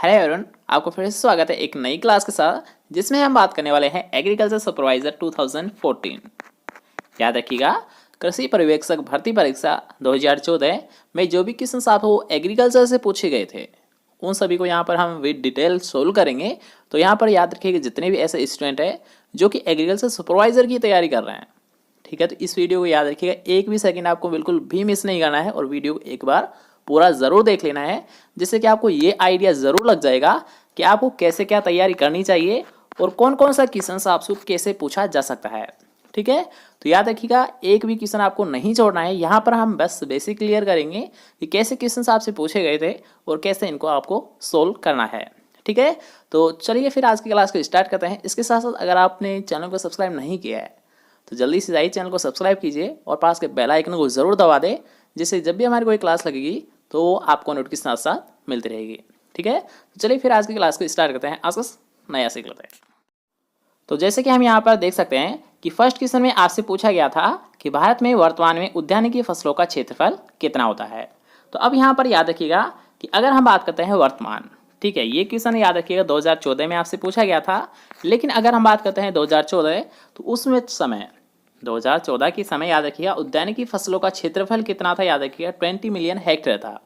Hello everyone, आपको फिर से स्वागत है एक नई क्लास के साथ जिसमें हम बात करने वाले हैं एग्रीकल्चर सुपरवाइजर 2014। याद रखिएगा, कृषि पर्यवेक्षक भर्ती परीक्षा 2014 में जो भी क्वेश्चन आप वो एग्रीकल्चर से पूछे गए थे उन सभी को यहाँ पर हम विद डिटेल सोल्व करेंगे। तो यहाँ पर याद रखिएगा, जितने भी ऐसे स्टूडेंट हैं जो कि एग्रीकल्चर सुपरवाइजर की तैयारी कर रहे हैं, ठीक है, तो इस वीडियो को याद रखिएगा, एक भी सेकंड आपको बिल्कुल भी मिस नहीं करना है और वीडियो को एक बार पूरा ज़रूर देख लेना है, जिससे कि आपको ये आइडिया ज़रूर लग जाएगा कि आपको कैसे क्या तैयारी करनी चाहिए और कौन कौन सा क्वेश्चन आपसे कैसे पूछा जा सकता है। ठीक है, तो याद रखिएगा, एक भी क्वेश्चन आपको नहीं छोड़ना है। यहाँ पर हम बस बेसिक क्लियर करेंगे कि कैसे क्वेश्चन आपसे पूछे गए थे और कैसे इनको आपको सोल्व करना है। ठीक है, तो चलिए फिर आज की क्लास को स्टार्ट करते हैं। इसके साथ साथ अगर आपने चैनल को सब्सक्राइब नहीं किया है तो जल्दी से जाइए चैनल को सब्सक्राइब कीजिए और पास के बेल आइकन को ज़रूर दबा दें, जिससे जब भी हमारी कोई क्लास लगेगी तो आपको नोटिफिकेशन साथ साथ मिलती रहेगी। ठीक है, तो चलिए फिर आज की क्लास को स्टार्ट करते हैं। आज का नया सीख लेते हैं। तो जैसे कि हम यहाँ पर देख सकते हैं कि फर्स्ट क्वेश्चन में आपसे पूछा गया था कि भारत में वर्तमान में उद्यानिकी फसलों का क्षेत्रफल कितना होता है। तो अब यहाँ पर याद रखिएगा कि अगर हम बात करते हैं वर्तमान, ठीक है, ये क्वेश्चन याद रखिएगा 2014 में आपसे पूछा गया था। लेकिन अगर हम बात करते हैं 2014, तो उसमें समय 2014 के समय याद रखिएगा उद्यानिकी फसलों का क्षेत्रफल कितना था, याद रखिएगा 20 मिलियन हेक्टेयर था।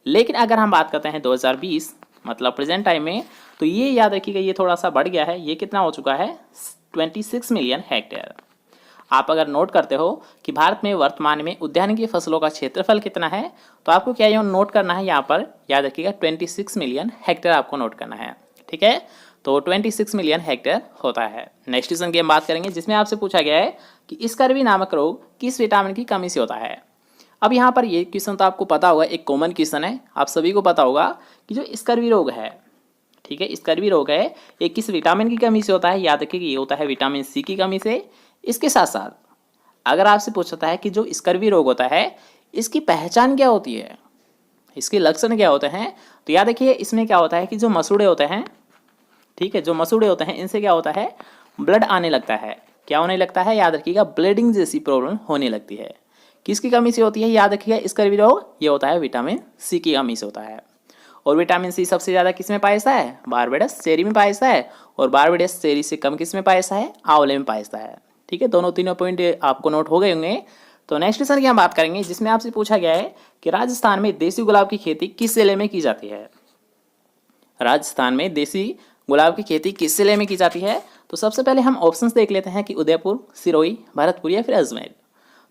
लेकिन अगर हम बात करते हैं 2020 मतलब प्रेजेंट टाइम में, तो ये याद रखिएगा ये थोड़ा सा बढ़ गया है, ये कितना हो चुका है 26 मिलियन हेक्टेयर। आप अगर नोट करते हो कि भारत में वर्तमान में उद्यानिकी फसलों का क्षेत्रफल कितना है, तो आपको क्या ये नोट करना है, यहाँ पर याद रखिएगा 26 मिलियन हेक्टेयर आपको नोट करना है। ठीक है, तो 26 मिलियन हेक्टेयर होता है। नेक्स्ट क्वेश्चन की हम बात करेंगे, जिसमें आपसे पूछा गया है कि स्कर्वी नामक रोग किस विटामिन की कमी से होता है। अब यहाँ पर ये क्वेश्चन तो आपको पता होगा, एक कॉमन क्वेश्चन है, आप सभी को पता होगा कि जो स्कर्वी रोग है, ठीक है, स्कर्वी रोग है, ये किस विटामिन की कमी से होता है। याद रखिए कि ये होता है विटामिन सी की कमी से। इसके साथ साथ अगर आपसे पूछता है कि जो स्कर्वी रोग होता है इसकी पहचान क्या होती है, इसके लक्षण क्या होते हैं, तो याद रखिए इसमें क्या होता है कि जो मसूड़े होते हैं, ठीक है, जो मसूड़े होते हैं इनसे क्या होता है, ब्लड आने लगता है। क्या होने लगता है, याद रखिएगा ब्लीडिंग जैसी प्रॉब्लम होने लगती है। किसकी कमी से होती है, याद रखिएगा स्कर्वी रोग ये होता है विटामिन सी की कमी से होता है। और विटामिन सी सबसे ज़्यादा किस में पाया जाता है, बारबेडस चेरी में पाया जाता है, और बारबेडस चेरी से कम किस में पाया जाता है, आंवले में पाया जाता है। ठीक है, दोनों तीनों पॉइंट आपको नोट हो गए होंगे। तो नेक्स्ट क्वेश्चन की हम बात करेंगे, जिसमें आपसे पूछा गया है कि राजस्थान में देसी गुलाब की खेती किस जिले में की जाती है। राजस्थान में देसी गुलाब की खेती किस जिले में की जाती है। तो सबसे पहले हम ऑप्शंस देख लेते हैं कि उदयपुर, सिरोही, भरतपुर या फिर अजमेर।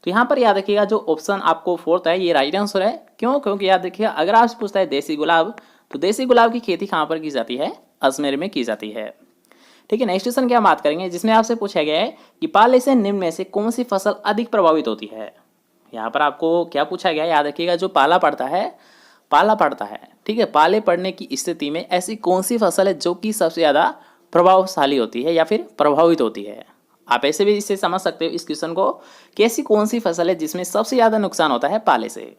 तो यहाँ पर याद रखिएगा जो ऑप्शन आपको फोर्थ है ये राइट आंसर है। क्यों, क्योंकि याद रखिएगा अगर आपसे पूछता है देसी गुलाब, तो देसी गुलाब की खेती कहाँ पर की जाती है, अजमेर में की जाती है। ठीक है, नेक्स्ट क्वेश्चन की हम बात करेंगे, जिसमें आपसे पूछा गया है कि पाले से निम्न में से कौन सी फसल अधिक प्रभावित होती है। यहाँ पर आपको क्या पूछा गया है, याद रखिएगा जो पाला पड़ता है, ठीक है, पाले पड़ने की स्थिति में ऐसी कौन सी फसल है जो कि सबसे ज़्यादा प्रभावशाली होती है या फिर प्रभावित होती है। आप ऐसे भी इससे समझ सकते हो इस क्वेश्चन को कि ऐसी कौन सी फसल है जिसमें सबसे ज़्यादा नुकसान होता है पाले से।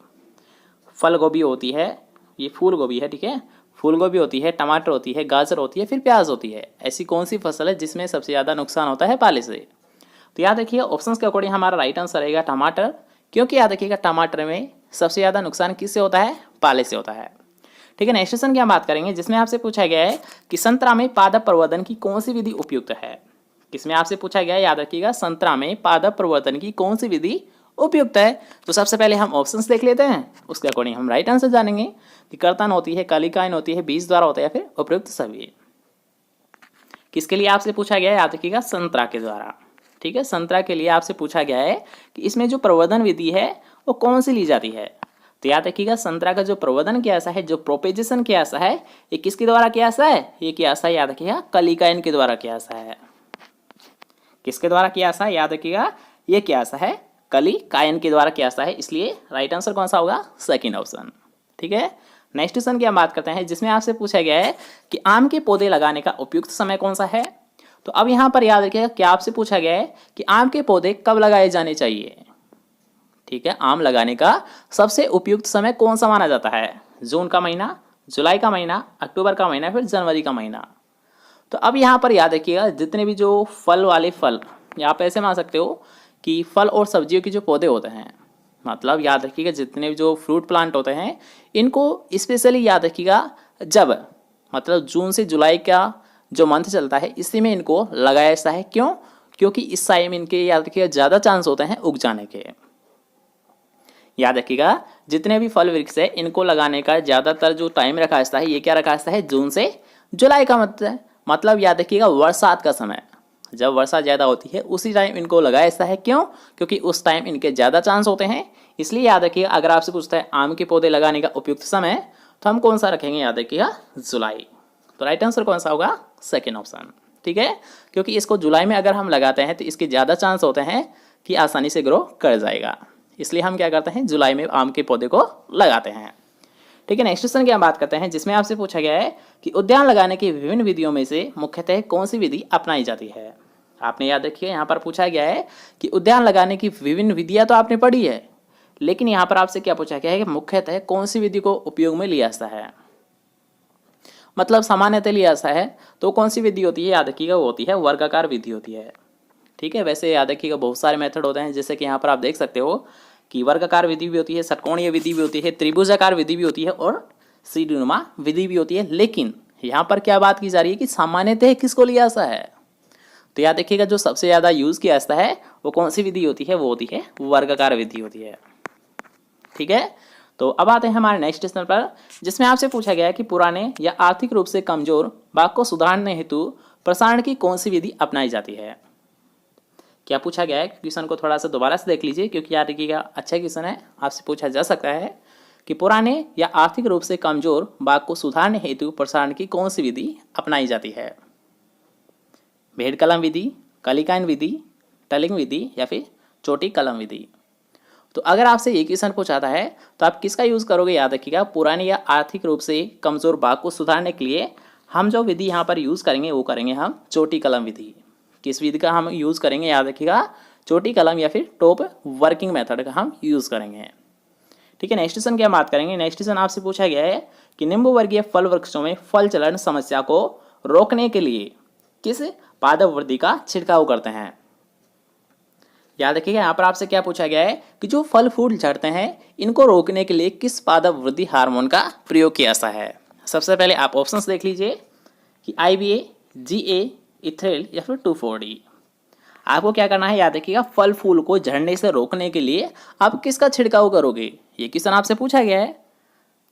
फल गोभी होती है, ये फूल गोभी है, ठीक है, फूल गोभी होती है, टमाटर होती है, गाजर होती है, फिर प्याज होती है। ऐसी कौन सी फसल है जिसमें सबसे ज़्यादा नुकसान होता है पाले से। तो याद रखिए ऑप्शंस के अकॉर्डिंग हमारा राइट आंसर रहेगा टमाटर, क्योंकि याद रखिएगा टमाटर में सबसे ज़्यादा नुकसान किससे होता है, पाले से होता है। ठीक है, नेक्स्ट क्वेश्चन की हम बात करेंगे, जिसमें आपसे पूछा गया है कि संतरा में पादप प्रवर्धन की कौन सी विधि उपयुक्त है। किसमें आपसे पूछा गया है, याद रखिएगा संतरा में पादप प्रवर्धन की कौन सी विधि उपयुक्त है। तो सबसे पहले हम ऑप्शंस देख लेते हैं, उसके अकॉर्डिंग हम राइट आंसर जानेंगे कि कर्तन होती है, कलिकायन होती है, बीज द्वारा होता है या फिर उपयुक्त सभी। किसके लिए आपसे पूछा गया है, याद रखिएगा संतरा के द्वारा। ठीक है, संतरा के लिए आपसे पूछा गया है कि इसमें जो प्रवर्धन विधि है वो कौन सी ली जाती है। तो याद रखिएगा संतरा का जो प्रवर्धन किया है, जो प्रोपेजेशन किया है, ये किसके द्वारा किया है, ये किया है, याद रखिएगा कलिकायन के द्वारा किया है। किसके द्वारा किया है, याद रखिएगा ये किया है कलिकायन के द्वारा किया है, इसलिए राइट आंसर कौन सा होगा, सेकंड ऑप्शन। ठीक है, नेक्स्ट क्वेश्चन की हम बात करते हैं, जिसमें आपसे पूछा गया है कि आम के पौधे लगाने का उपयुक्त समय कौन सा है। तो अब यहाँ पर याद रखिएगा क्या आपसे पूछा गया है कि आम के पौधे कब लगाए जाने चाहिए। ठीक है, आम लगाने का सबसे उपयुक्त समय कौन सा माना जाता है, जून का महीना, जुलाई का महीना, अक्टूबर का महीना, फिर जनवरी का महीना। तो अब यहाँ पर याद रखिएगा जितने भी जो फल वाले फल, या आप ऐसे मान सकते हो कि फल और सब्जियों के जो पौधे होते हैं, मतलब याद रखिएगा जितने भी जो फ्रूट प्लांट होते हैं इनको स्पेशली याद रखिएगा जब मतलब जून से जुलाई का जो मंथ चलता है इसी में इनको लगाया जाता है। क्यों? क्योंकि इस टाइम इनके याद रखिएगा ज़्यादा चांस होते हैं उग जाने के। याद रखिएगा जितने भी फल वृक्ष है इनको लगाने का ज़्यादातर जो टाइम रखा जाता है ये क्या रखा जाता है, जून से जुलाई का मतलब याद रखिएगा बरसात का समय, जब वर्षा ज़्यादा होती है उसी टाइम इनको लगाया जाता है। क्यों? क्योंकि उस टाइम इनके ज़्यादा चांस होते हैं। इसलिए याद रखिएगा अगर आपसे पूछता है आम के पौधे लगाने का उपयुक्त समय तो हम कौन सा रखेंगे, याद रखिएगा जुलाई। तो राइट आंसर कौन सा होगा, सेकेंड ऑप्शन। ठीक है, क्योंकि इसको जुलाई में अगर हम लगाते हैं तो इसके ज़्यादा चांस होते हैं कि आसानी से ग्रो कर जाएगा, इसलिए हम क्या करते हैं जुलाई में आम के पौधे को लगाते हैं। ठीक है, नेक्स्ट क्वेश्चन की हम बात करते हैं जिसमें आपसे पूछा गया है कि उद्यान लगाने की विभिन्न विधियों में से मुख्यतः कौन सी विधि अपनाई जाती है। आपने याद रखिए यहाँ पर पूछा गया है कि उद्यान लगाने की विभिन्न विधियाँ तो आपने पढ़ी है, लेकिन यहाँ पर आपसे क्या पूछा गया है कि मुख्यतः कौन सी विधि को उपयोग में लिया जाता है, मतलब सामान्यतः लिया जाता है तो कौन सी विधि होती है, याद रखिएगा वो होती है वर्गाकार विधि होती है। ठीक है, वैसे याद रखिएगा बहुत सारे मेथड होते हैं, जैसे कि यहाँ पर आप देख सकते हो कि वर्गाकार विधि भी होती है, षटकोणीय विधि भी होती है, त्रिभुजाकार विधि भी होती है और सीढ़ीनुमा विधि भी होती है। लेकिन यहाँ पर क्या बात की जा रही है कि सामान्यतः किसको लिया जाता है, तो याद रखिएगा जो सबसे ज़्यादा यूज़ किया जाता है वो कौन सी विधि होती है, वो होती है वर्गाकार विधि होती है। ठीक है, तो अब आते हैं हमारे नेक्स्ट क्वेश्चन पर जिसमें आपसे पूछा गया है कि पुराने या आर्थिक रूप से कमजोर बाग को सुधारने हेतु प्रसारण की कौन सी विधि अपनाई जाती है। क्या पूछा गया है, क्वेश्चन को थोड़ा सा दोबारा से देख लीजिए क्योंकि याद रखिएगा अच्छा क्वेश्चन है, आपसे पूछा जा सकता है कि पुराने या आर्थिक रूप से कमजोर बाग को सुधारने हेतु प्रसारण की कौन सी विधि अपनाई जाती है। भेड़ कलम विधि, कलिकाइन विधि, टलिंग विधि या फिर चोटी कलम विधि। तो अगर आपसे ये क्वेश्चन पूछा है तो आप किसका यूज़ करोगे, याद रखिएगा पुराने या आर्थिक रूप से कमजोर बाग को सुधारने के लिए हम जो विधि यहाँ पर यूज़ करेंगे वो करेंगे हम चोटी कलम विधि। किस विधि का हम यूज़ करेंगे, याद रखिएगा चोटी कलम या फिर टॉप वर्किंग मेथड का हम यूज़ करेंगे। ठीक है, नेक्स्ट क्वेश्चन की हम बात करेंगे। नेक्स्ट क्वेश्चन आपसे पूछा गया है कि निम्बू वर्गीय फल वृक्षों में फल चलन समस्या को रोकने के लिए किस पादप वृद्धि का छिड़काव करते हैं। याद रखिएगा यहाँ पर आपसे क्या पूछा गया है कि जो फल फूल झड़ते हैं इनको रोकने के लिए किस पादप वृद्धि हार्मोन का प्रयोग किया जाता है। सबसे पहले आप ऑप्शंस देख लीजिए कि IBA, GA, इथ्रेल या फिर 2,4-D। आपको क्या करना है, याद रखिएगा फल फूल को झड़ने से रोकने के लिए आप किसका छिड़काव करोगे, ये क्वेश्चन आपसे पूछा गया है।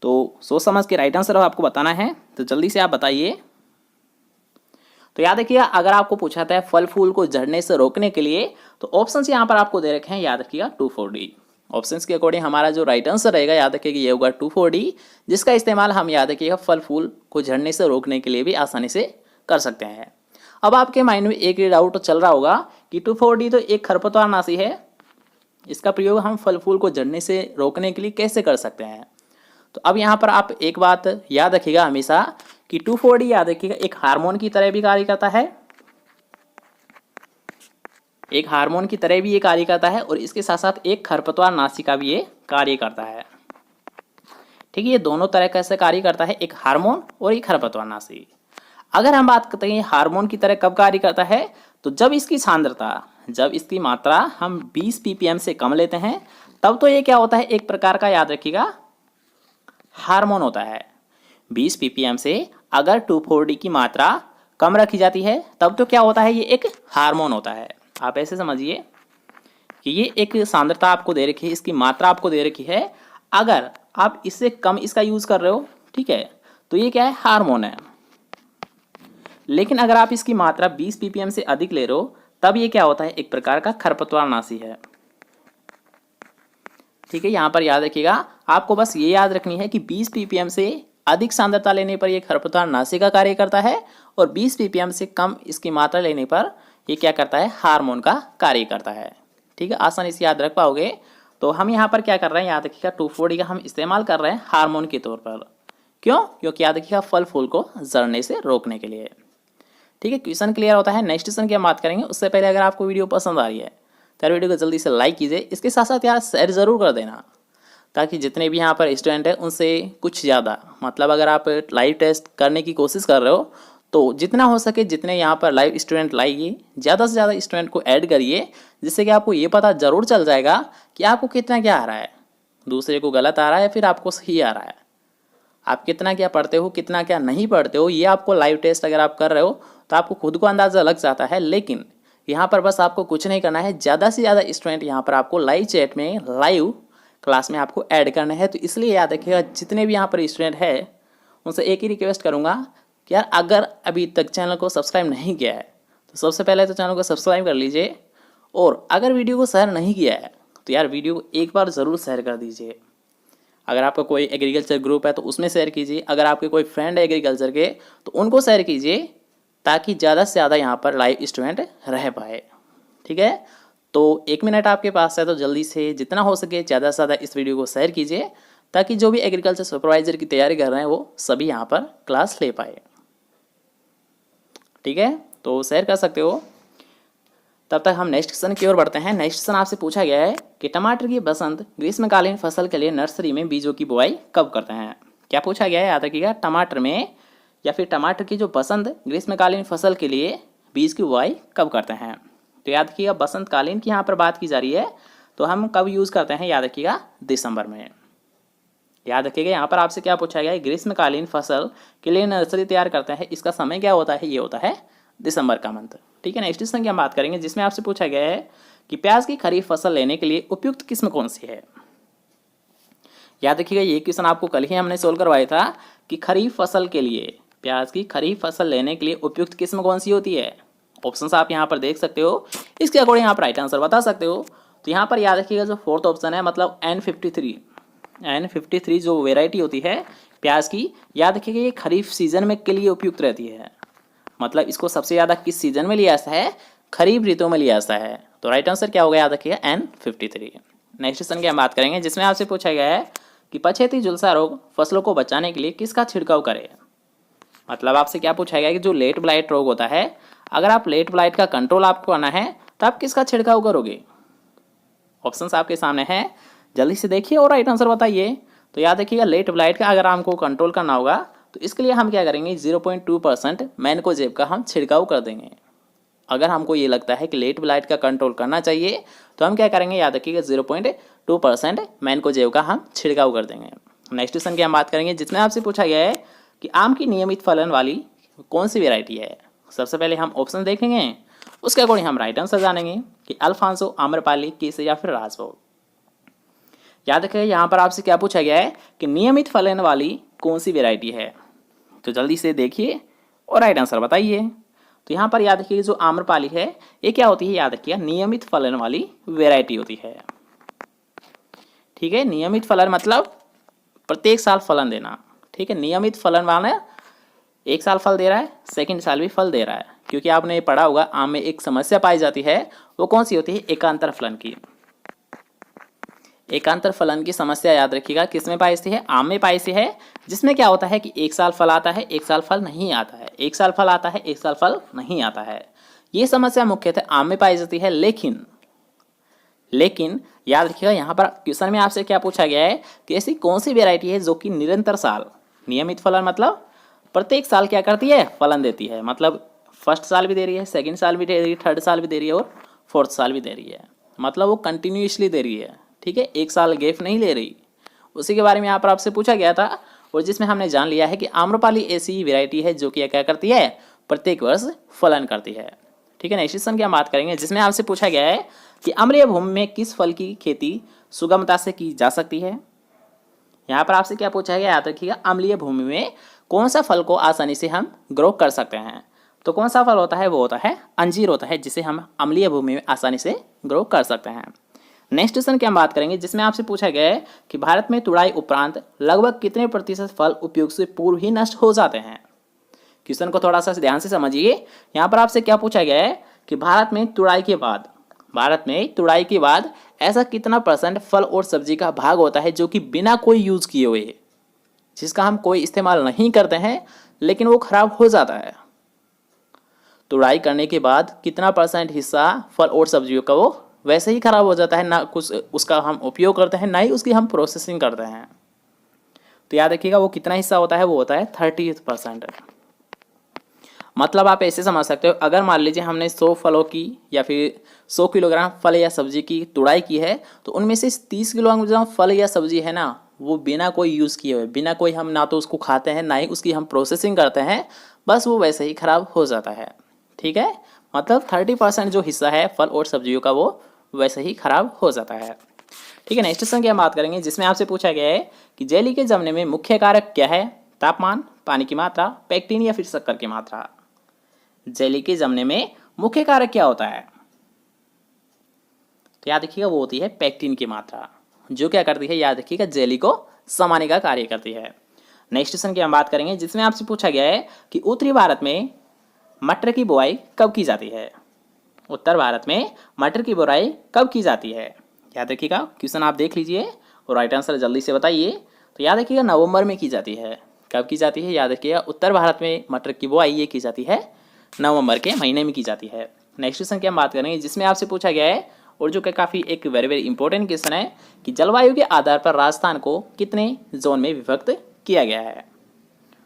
तो सोच समझ के राइट आंसर आपको बताना है, तो जल्दी से आप बताइए। तो याद रखिएगा अगर आपको पूछा था फल फूल को झड़ने से रोकने के लिए तो ऑप्शंस यहाँ पर आपको दे रखे हैं, याद रखिएगा 2,4-D। ऑप्शंस के अकॉर्डिंग हमारा जो राइट आंसर रहेगा याद रखिएगा ये होगा 2,4-D, जिसका इस्तेमाल हम याद रखिएगा फल फूल को झड़ने से रोकने के लिए भी आसानी से कर सकते हैं। अब आपके माइंड में एक डाउट चल रहा होगा कि 2,4-D तो एक खरपतवारनाशी है, इसका प्रयोग हम फल फूल को झड़ने से रोकने के लिए कैसे कर सकते हैं। तो अब यहाँ पर आप एक बात याद रखिएगा हमेशा कि 2,4-D याद रखिएगा एक हार्मोन की तरह भी कार्य करता है, एक हार्मोन की तरह भी ये कार्य करता है और इसके साथ साथ एक खरपतवार नाशी का भी ये कार्य करता है। ठीक है, ये दोनों तरह कैसे कार्य करता है, एक हार्मोन और एक खरपतवार नाशी। अगर हम बात करते हैं हार्मोन की तरह कब कार्य करता है, तो जब इसकी सांद्रता, जब इसकी मात्रा हम 20 ppm से कम लेते हैं तब तो ये क्या होता है, एक प्रकार का याद रखिएगा हार्मोन होता है। 20 ppm से अगर 2,4-D की मात्रा कम रखी जाती है तब तो क्या होता है, ये एक हार्मोन होता है। आप ऐसे समझिए कि ये एक सांद्रता आपको दे रखी है, इसकी मात्रा आपको दे रखी है, अगर आप इससे कम इसका यूज़ कर रहे हो, ठीक है, तो ये क्या है, हार्मोन है। लेकिन अगर आप इसकी मात्रा 20 ppm से अधिक ले रहे हो तब ये क्या होता है, एक प्रकार का खरपतवारनाशी है। ठीक है, यहाँ पर याद रखिएगा आपको बस ये याद रखनी है कि 20 ppm से अधिक सांद्रता लेने पर यह खरपतवारनाशी का कार्य करता है और 20 ppm से कम इसकी मात्रा लेने पर ये क्या करता है, हार्मोन का कार्य करता है। ठीक है, आसानी से याद रख पाओगे। तो हम यहाँ पर क्या कर रहे हैं, याद रखिएगा 2,4-D का हम इस्तेमाल कर रहे हैं हार्मोन के तौर पर। क्यों? क्योंकि याद रखिएगा फल फूल को जड़ने से रोकने के लिए। ठीक है, क्वेश्चन क्लियर होता है। नेक्स्ट क्वेश्चन की हम बात करेंगे, उससे पहले अगर आपको वीडियो पसंद आ रही है तो वीडियो को जल्दी से लाइक कीजिए, इसके साथ साथ यार शेयर ज़रूर कर देना ताकि जितने भी यहाँ पर स्टूडेंट हैं उनसे कुछ ज़्यादा, मतलब अगर आप लाइव टेस्ट करने की कोशिश कर रहे हो तो जितना हो सके जितने यहाँ पर लाइव स्टूडेंट लाइए, ज़्यादा से ज़्यादा स्टूडेंट को ऐड करिए, जिससे कि आपको ये पता ज़रूर चल जाएगा कि आपको कितना क्या आ रहा है, दूसरे को गलत आ रहा है या फिर आपको सही आ रहा है। आप कितना क्या पढ़ते हो, कितना क्या नहीं पढ़ते हो, ये आपको लाइव टेस्ट अगर आप कर रहे हो तो आपको खुद को अंदाज़ा लग जाता है। लेकिन यहाँ पर बस आपको कुछ नहीं करना है, ज़्यादा से ज़्यादा स्टूडेंट यहाँ पर आपको लाइव चैट में, लाइव क्लास में आपको ऐड करना है। तो इसलिए याद रखिएगा, जितने भी यहाँ पर स्टूडेंट है उनसे एक ही रिक्वेस्ट करूँगा कि यार अगर अभी तक चैनल को सब्सक्राइब नहीं किया है तो सबसे पहले तो चैनल को सब्सक्राइब कर लीजिए, और अगर वीडियो को शेयर नहीं किया है तो यार वीडियो को एक बार ज़रूर शेयर कर दीजिए। अगर आपका कोई एग्रीकल्चर ग्रुप है तो उसमें शेयर कीजिए, अगर आपके कोई फ्रेंड है एग्रीकल्चर के तो उनको शेयर कीजिए, ताकि ज़्यादा से ज़्यादा यहाँ पर लाइव स्टूडेंट रह पाए। ठीक है, तो 1 मिनट आपके पास है तो जल्दी से जितना हो सके ज़्यादा से ज़्यादा इस वीडियो को शेयर कीजिए, ताकि जो भी एग्रीकल्चर सुपरवाइजर की तैयारी कर रहे हैं वो सभी यहाँ पर क्लास ले पाए। ठीक है, तो शेयर कर सकते हो। तब तक हम नेक्स्ट क्वेश्चन की ओर बढ़ते हैं। नेक्स्ट क्वेश्चन आपसे पूछा गया है कि टमाटर की बसंत ग्रीष्मकालीन फसल के लिए नर्सरी में बीजों की बुआई कब करते हैं। क्या पूछा गया है, याद रखिएगा, टमाटर में या फिर टमाटर की जो बसंत ग्रीष्मकालीन फसल के लिए बीज की बुआई कब करते हैं। तो याद रखिएगा, बसंतकालीन की यहाँ पर बात की जा रही है, तो हम कब यूज़ करते हैं, याद रखिएगा, दिसंबर में। याद रखिएगा, यहाँ पर आपसे क्या पूछा गया है, ग्रीष्मकालीन फसल के लिए नर्सरी तैयार करते हैं, इसका समय क्या होता है, ये होता है दिसंबर का मंथ। ठीक है, नेक्स्ट क्वेश्चन की हम बात करेंगे, जिसमें आपसे पूछा गया है कि प्याज की खरीफ फसल लेने के लिए उपयुक्त किस्म कौन सी है। याद रखिएगा, ये क्वेश्चन आपको कल ही हमने सोल्व करवाया था कि खरीफ फसल के लिए, प्याज की खरीफ फसल लेने के लिए उपयुक्त किस्म कौन सी होती है। ऑप्शंस आप यहाँ पर देख सकते हो, इसके अकॉर्डिंग आप राइट आंसर बता सकते हो। तो यहाँ पर याद रखिएगा, जो फोर्थ ऑप्शन है, मतलब N53 जो वेराइटी होती है प्याज की, याद रखिएगा ये खरीफ सीजन में के लिए उपयुक्त रहती है। मतलब इसको सबसे ज़्यादा किस सीजन में लिया जाता है, खरीफ ऋतु में लिया जाता है। तो राइट आंसर क्या होगा, याद रखिएगा, N53। नेक्स्ट क्वेश्चन की हम बात करेंगे, जिसमें आपसे पूछा गया है कि पछेती झुलसा रोग फसलों को बचाने के लिए किसका छिड़काव करें। मतलब आपसे क्या पूछा गया है कि जो लेट ब्लाइट रोग होता है, अगर आप लेट ब्लाइट का कंट्रोल आपको करना है तो आप किसका छिड़काव करोगे। ऑप्शंस आपके सामने हैं, जल्दी से देखिए और राइट आंसर बताइए। तो याद रखिएगा, लेट ब्लाइट का अगर हमको कंट्रोल करना होगा तो इसके लिए हम क्या करेंगे, 0.2% मैनकोजेब का हम छिड़काव कर देंगे। अगर हमको ये लगता है कि लेट ब्लाइट का कंट्रोल करना चाहिए तो हम क्या करेंगे, याद रखिएगा, 0.2% मैनकोजेब का हम छिड़काव कर देंगे। नेक्स्ट क्वेश्चन की हम बात करेंगे, जिसमें आपसे पूछा गया है कि आम की नियमित फलन वाली कौन सी वेराइटी है। सबसे पहले हम ऑप्शन देखेंगे, उसके अकॉर्डिंग हम राइट आंसर जानेंगे कि अल्फांसो, आम्रपाली, केसर या फिर राजभोग। याद रखिएगा, यहाँ पर आपसे क्या पूछा गया है कि नियमित फलन वाली कौन सी वेराइटी है। तो जल्दी से देखिए और राइट आंसर बताइए। तो यहाँ पर याद रखिए, जो आम्रपाली है ये क्या होती है, याद रखिएगा, नियमित फलन वाली वेराइटी होती है। ठीक है, नियमित फलन मतलब प्रत्येक साल फलन देना। ठीक है, नियमित फलन वाला एक साल फल दे रहा है, सेकंड साल भी फल दे रहा है। क्योंकि आपने ये पढ़ा होगा, आम में एक समस्या पाई जाती है, वो कौन सी होती है, एकांतर फलन की। एकांतर फलन की समस्या याद रखिएगा किस में पाई जाती है, आम में पाई जाती है, जिसमें क्या होता है कि एक साल फल आता है, एक साल फल नहीं आता है, एक साल फल आता है, एक साल फल नहीं आता है। ये समस्या मुख्यतः आम में पाई जाती है। लेकिन याद रखिएगा, यहाँ पर क्वेश्चन में आपसे क्या पूछा गया है कि ऐसी कौन सी वेराइटी है जो कि निरंतर साल, नियमित फलन मतलब प्रत्येक साल क्या करती है, फलन देती है। मतलब फर्स्ट साल भी दे रही है, सेकंड साल भी दे रही है, थर्ड साल भी दे रही है और फोर्थ साल भी दे रही है। मतलब वो कंटिन्यूसली दे रही है। ठीक है, एक साल गैप नहीं ले रही। उसी के बारे में यहाँ पर आपसे पूछा गया था, और जिसमें हमने जान लिया है कि आम्रपाली ऐसी वेराइटी है जो कि क्या करती है, प्रत्येक वर्ष फलन करती है। ठीक है, नेक्स्ट क्वेश्चन की हम बात करेंगे, जिसमें आपसे पूछा गया है कि अम्लीय भूमि में किस फल की खेती सुगमता से की जा सकती है। यहाँ पर आपसे क्या पूछा गया, याद रखिएगा, अम्लीय भूमि में कौन सा फल को आसानी से हम ग्रो कर सकते हैं। तो कौन सा फल होता है, वो होता है अंजीर होता है, जिसे हम अम्लीय भूमि में आसानी से ग्रो कर सकते हैं। नेक्स्ट क्वेश्चन की हम बात करेंगे, जिसमें आपसे पूछा गया है कि भारत में तुड़ाई उपरांत लगभग कितने प्रतिशत फल उपयोग से पूर्व ही नष्ट हो जाते हैं। क्वेश्चन को थोड़ा सा ध्यान से समझिए। यहाँ पर आपसे क्या पूछा गया है कि भारत में तुड़ाई के बाद ऐसा कितना % फल और सब्जी का भाग होता है जो कि बिना कोई यूज किए हुए, जिसका हम कोई इस्तेमाल नहीं करते हैं लेकिन वो खराब हो जाता है। तुड़ाई करने के बाद कितना % हिस्सा फल और सब्जियों का वो वैसे ही खराब हो जाता है, ना कुछ उसका हम उपयोग करते हैं, ना ही उसकी हम प्रोसेसिंग करते हैं। तो याद रखिएगा, वो कितना हिस्सा होता है, वो होता है 30%। मतलब आप ऐसे समझ सकते हो, अगर मान लीजिए हमने 100 फलों की या फिर 100 किलोग्राम फल या सब्जी की तुड़ाई की है, तो उनमें से 30 किलोग्राम फल या सब्जी है ना, वो बिना कोई यूज़ किए हुए, बिना कोई हम ना तो उसको खाते हैं ना ही उसकी हम प्रोसेसिंग करते हैं, बस वो वैसे ही ख़राब हो जाता है। ठीक है, मतलब 30% जो हिस्सा है फल और सब्जियों का वो वैसे ही ख़राब हो जाता है। ठीक है, नेक्स्ट क्वेश्चन की हम बात करेंगे जिसमें आपसे पूछा गया है कि जेली के जमने में मुख्य कारक क्या है? तापमान, पानी की मात्रा, पेक्टिन या फिर शक्कर की मात्रा। जेली के जमने में मुख्य कारक क्या होता है? तो याद रखिएगा वो होती है पेक्टिन की मात्रा, जो क्या करती है, याद रखिएगा, जेली को समाने का कार्य करती है। नेक्स्ट क्वेश्चन की हम बात करेंगे जिसमें आपसे पूछा गया है कि उत्तरी भारत में मटर की बुआई कब की जाती है? उत्तर भारत में मटर की बुआई कब की जाती है? याद रखिएगा, क्वेश्चन आप देख लीजिए और राइट आंसर जल्दी से बताइए। तो याद रखिएगा नवंबर में की जाती है। कब की जाती है? याद रखिएगा उत्तर भारत में मटर की बुआई ये की जाती है नवंबर के महीने में की जाती है। नेक्स्ट क्वेश्चन की हम बात करेंगे जिसमें आपसे पूछा गया है और जो कि काफ़ी एक वेरी वेरी इंपॉर्टेंट क्वेश्चन है कि जलवायु के आधार पर राजस्थान को कितने जोन में विभक्त किया गया है?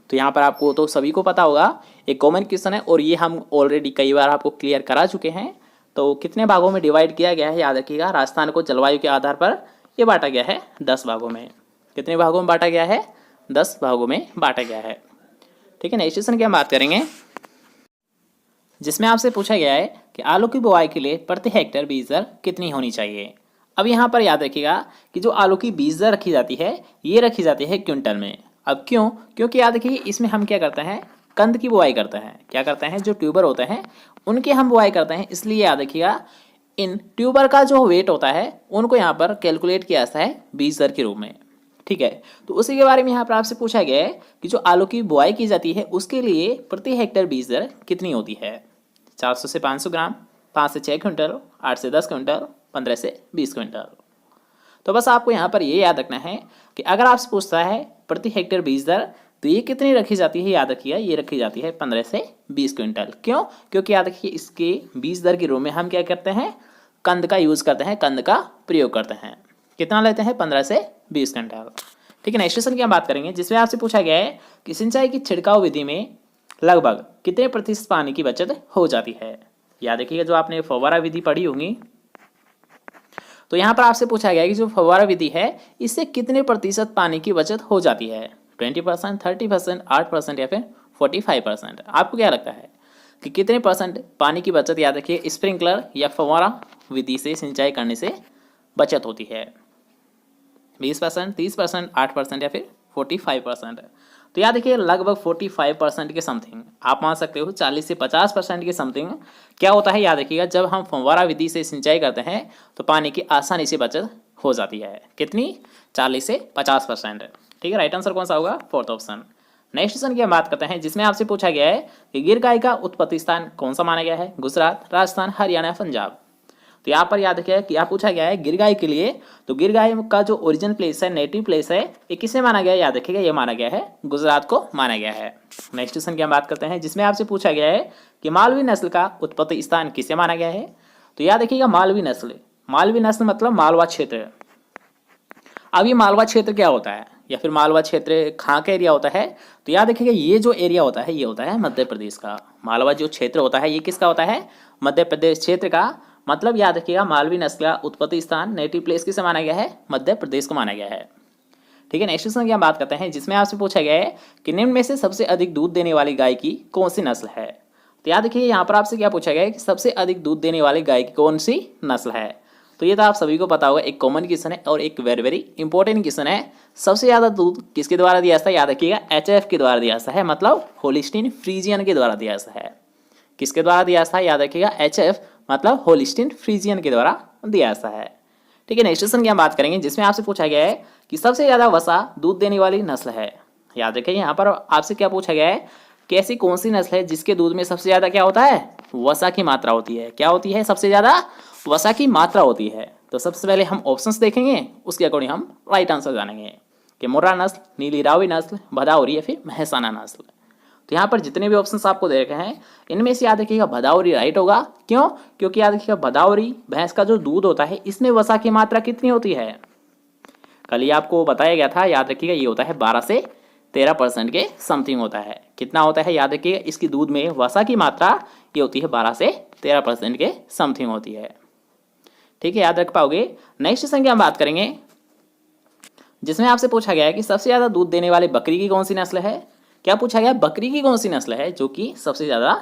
तो यहाँ पर आपको तो सभी को पता होगा, एक कॉमन क्वेश्चन है और ये हम ऑलरेडी कई बार आपको क्लियर करा चुके हैं। तो कितने भागों में डिवाइड किया गया है? याद रखिएगा राजस्थान को जलवायु के आधार पर ये बांटा गया है 10 भागों में। कितने भागों में बांटा गया है? 10 भागों में बांटा गया है। ठीक है, नेक्स्ट क्वेश्चन की हम बात करेंगे जिसमें आपसे पूछा गया है कि आलू की बुआई के लिए प्रति हेक्टेयर बीज दर कितनी होनी चाहिए? अब यहाँ पर याद रखिएगा कि जो आलू की बीज दर रखी जाती है ये रखी जाती है क्विंटल में। अब क्यों? क्योंकि याद रखिए इसमें हम क्या करते हैं, कंद की बुआई करते हैं। क्या करते हैं? जो ट्यूबर होते हैं उनकी हम बुआई करते हैं, इसलिए याद रखिएगा इन ट्यूबर का जो वेट होता है उनको यहाँ पर कैलकुलेट किया जाता है बीज दर के रूप में। ठीक है, तो उसी के बारे में यहाँ पर आपसे पूछा गया है कि जो आलू की बुआई की जाती है उसके लिए प्रति हेक्टेयर बीज दर कितनी होती है? 400 से 500 ग्राम, 5 से 6 क्विंटल, 8 से 10 क्विंटल, 15 से 20 क्विंटल। तो बस आपको यहाँ पर ये याद रखना है कि अगर आपसे पूछता है प्रति हेक्टेयर बीज दर तो ये कितनी रखी जाती है? याद रखिएगा ये रखी जाती है 15 से 20 क्विंटल। क्यों? क्योंकि याद रखिए इसके बीज दर के रूप में हम क्या करते हैं, कंद का यूज़ करते हैं, कंद का प्रयोग करते हैं। कितना लेते हैं? 15 से 20 क्विंटल। ठीक है, नेक्स्ट क्वेश्चन की हम बात करेंगे जिसमें आपसे पूछा गया है कि सिंचाई की छिड़काव विधि में लगभग कितने प्रतिशत पानी की बचत हो जाती है? याद रखिएगा जो आपने फव्वारा विधि पढ़ी होगी तो यहाँ पर आपसे पूछा गया है कि जो फव्वारा विधि है इससे कितने प्रतिशत पानी की बचत हो जाती है? 20%, 30%, 8% या फिर 45%? आपको क्या लगता है कि कितने परसेंट पानी की बचत याद रखिए स्प्रिंकलर या फव्वारा विधि से सिंचाई करने से बचत होती है? 20%, 30%, 8% या फिर 45%? तो याद रखिए लगभग 45% के समथिंग, आप मान सकते हो 40 से 50% के समथिंग क्या होता है। याद रखिएगा जब हम फव्वारा विधि से सिंचाई करते हैं तो पानी की आसानी से बचत हो जाती है। कितनी? 40 से 50%। ठीक है, राइट आंसर कौन सा होगा? Fourth option. नेक्स्ट क्वेश्चन की हम बात करते हैं जिसमें आपसे पूछा गया है कि गिर गाय का उत्पत्ति स्थान कौन सा माना गया है? गुजरात, राजस्थान, हरियाणा, पंजाब? तो यहाँ पर याद रखिएगा क्या पूछा गया है गिर गाय के लिए, तो गिर गाय का जो ओरिजिन प्लेस है, नेटिव प्लेस है, ये किसे माना गया है? याद रखिएगा ये माना गया है गुजरात को माना गया है। नेक्स्ट क्वेश्चन की हम बात करते हैं जिसमें आपसे पूछा गया है कि मालवी नस्ल का उत्पत्ति स्थान किसे माना गया है? तो याद रखिएगा मालवी नस्ल, मालवी नस्ल मतलब मालवा क्षेत्र। अब ये मालवा क्षेत्र क्या होता है या फिर मालवा क्षेत्र कहाँ का एरिया होता है? तो याद रखिएगा ये जो एरिया होता है ये होता है मध्य प्रदेश का। मालवा जो क्षेत्र होता है ये किसका होता है? मध्य प्रदेश क्षेत्र का। मतलब याद रखिएगा मालवी नस्ल का उत्पत्ति स्थान, नेटिव प्लेस किसे माना गया है? मध्य प्रदेश को माना गया है। ठीक है, नेक्स्ट क्वेश्चन की हम बात करते हैं जिसमें आपसे पूछा गया है कि निम्न में से सबसे अधिक दूध देने वाली गाय की कौन सी नस्ल है? तो याद रखिए यहाँ पर आपसे क्या पूछा गया है कि सबसे अधिक दूध देने वाली गाय की कौन सी नस्ल है? तो ये तो आप सभी को पता होगा, एक कॉमन क्वेश्चन है और एक वेरी वेरी इंपॉर्टेंट क्वेश्चन है। सबसे ज़्यादा दूध किसके द्वारा दिया जाता है? याद रखिएगा HF के द्वारा दिया जाता है, मतलब होलिस्टीन फ्रीजियन के द्वारा दिया जाता है। किसके द्वारा दिया जाता है? याद रखिएगा HF मतलब होलिस्टीन फ्रीजियन के द्वारा दिया जाता है। ठीक है, नेक्स्ट क्वेश्चन की हम बात करेंगे जिसमें आपसे पूछा गया है कि सबसे ज़्यादा वसा दूध देने वाली नस्ल है। याद रखिए यहाँ पर आपसे क्या पूछा गया है कि ऐसी कौन सी नस्ल है जिसके दूध में सबसे ज़्यादा क्या होता है? वसा की मात्रा होती है। क्या होती है? सबसे ज़्यादा वसा की मात्रा होती है। तो सबसे पहले हम ऑप्शंस देखेंगे, उसके अकॉर्डिंग हम राइट आंसर जानेंगे कि मुर्रा नस्ल, नीली रावी नस्ल, भदावरी या फिर महसाना नस्ल। तो यहाँ पर जितने भी ऑप्शंस आपको दे रखे हैं इनमें से याद रखिएगा भदावरी राइट होगा। क्यों? क्योंकि याद रखिएगा भदावरी भैंस का जो दूध होता है इसमें वसा की मात्रा कितनी होती है? कल ही आपको बताया गया था, याद रखिएगा ये होता है 12 से 13% के समथिंग होता है। कितना होता है? याद रखिएगा इसकी दूध में वसा की मात्रा ये होती है 12 से 13% के समथिंग होती है। ठीक है, याद रख पाओगे। नेक्स्ट क्वेश्चन की हम बात करेंगे जिसमें आपसे पूछा गया है कि सबसे ज़्यादा दूध देने वाली बकरी की कौन सी नस्ल है। क्या पूछा गया, बकरी की कौन सी नस्ल है जो कि सबसे ज़्यादा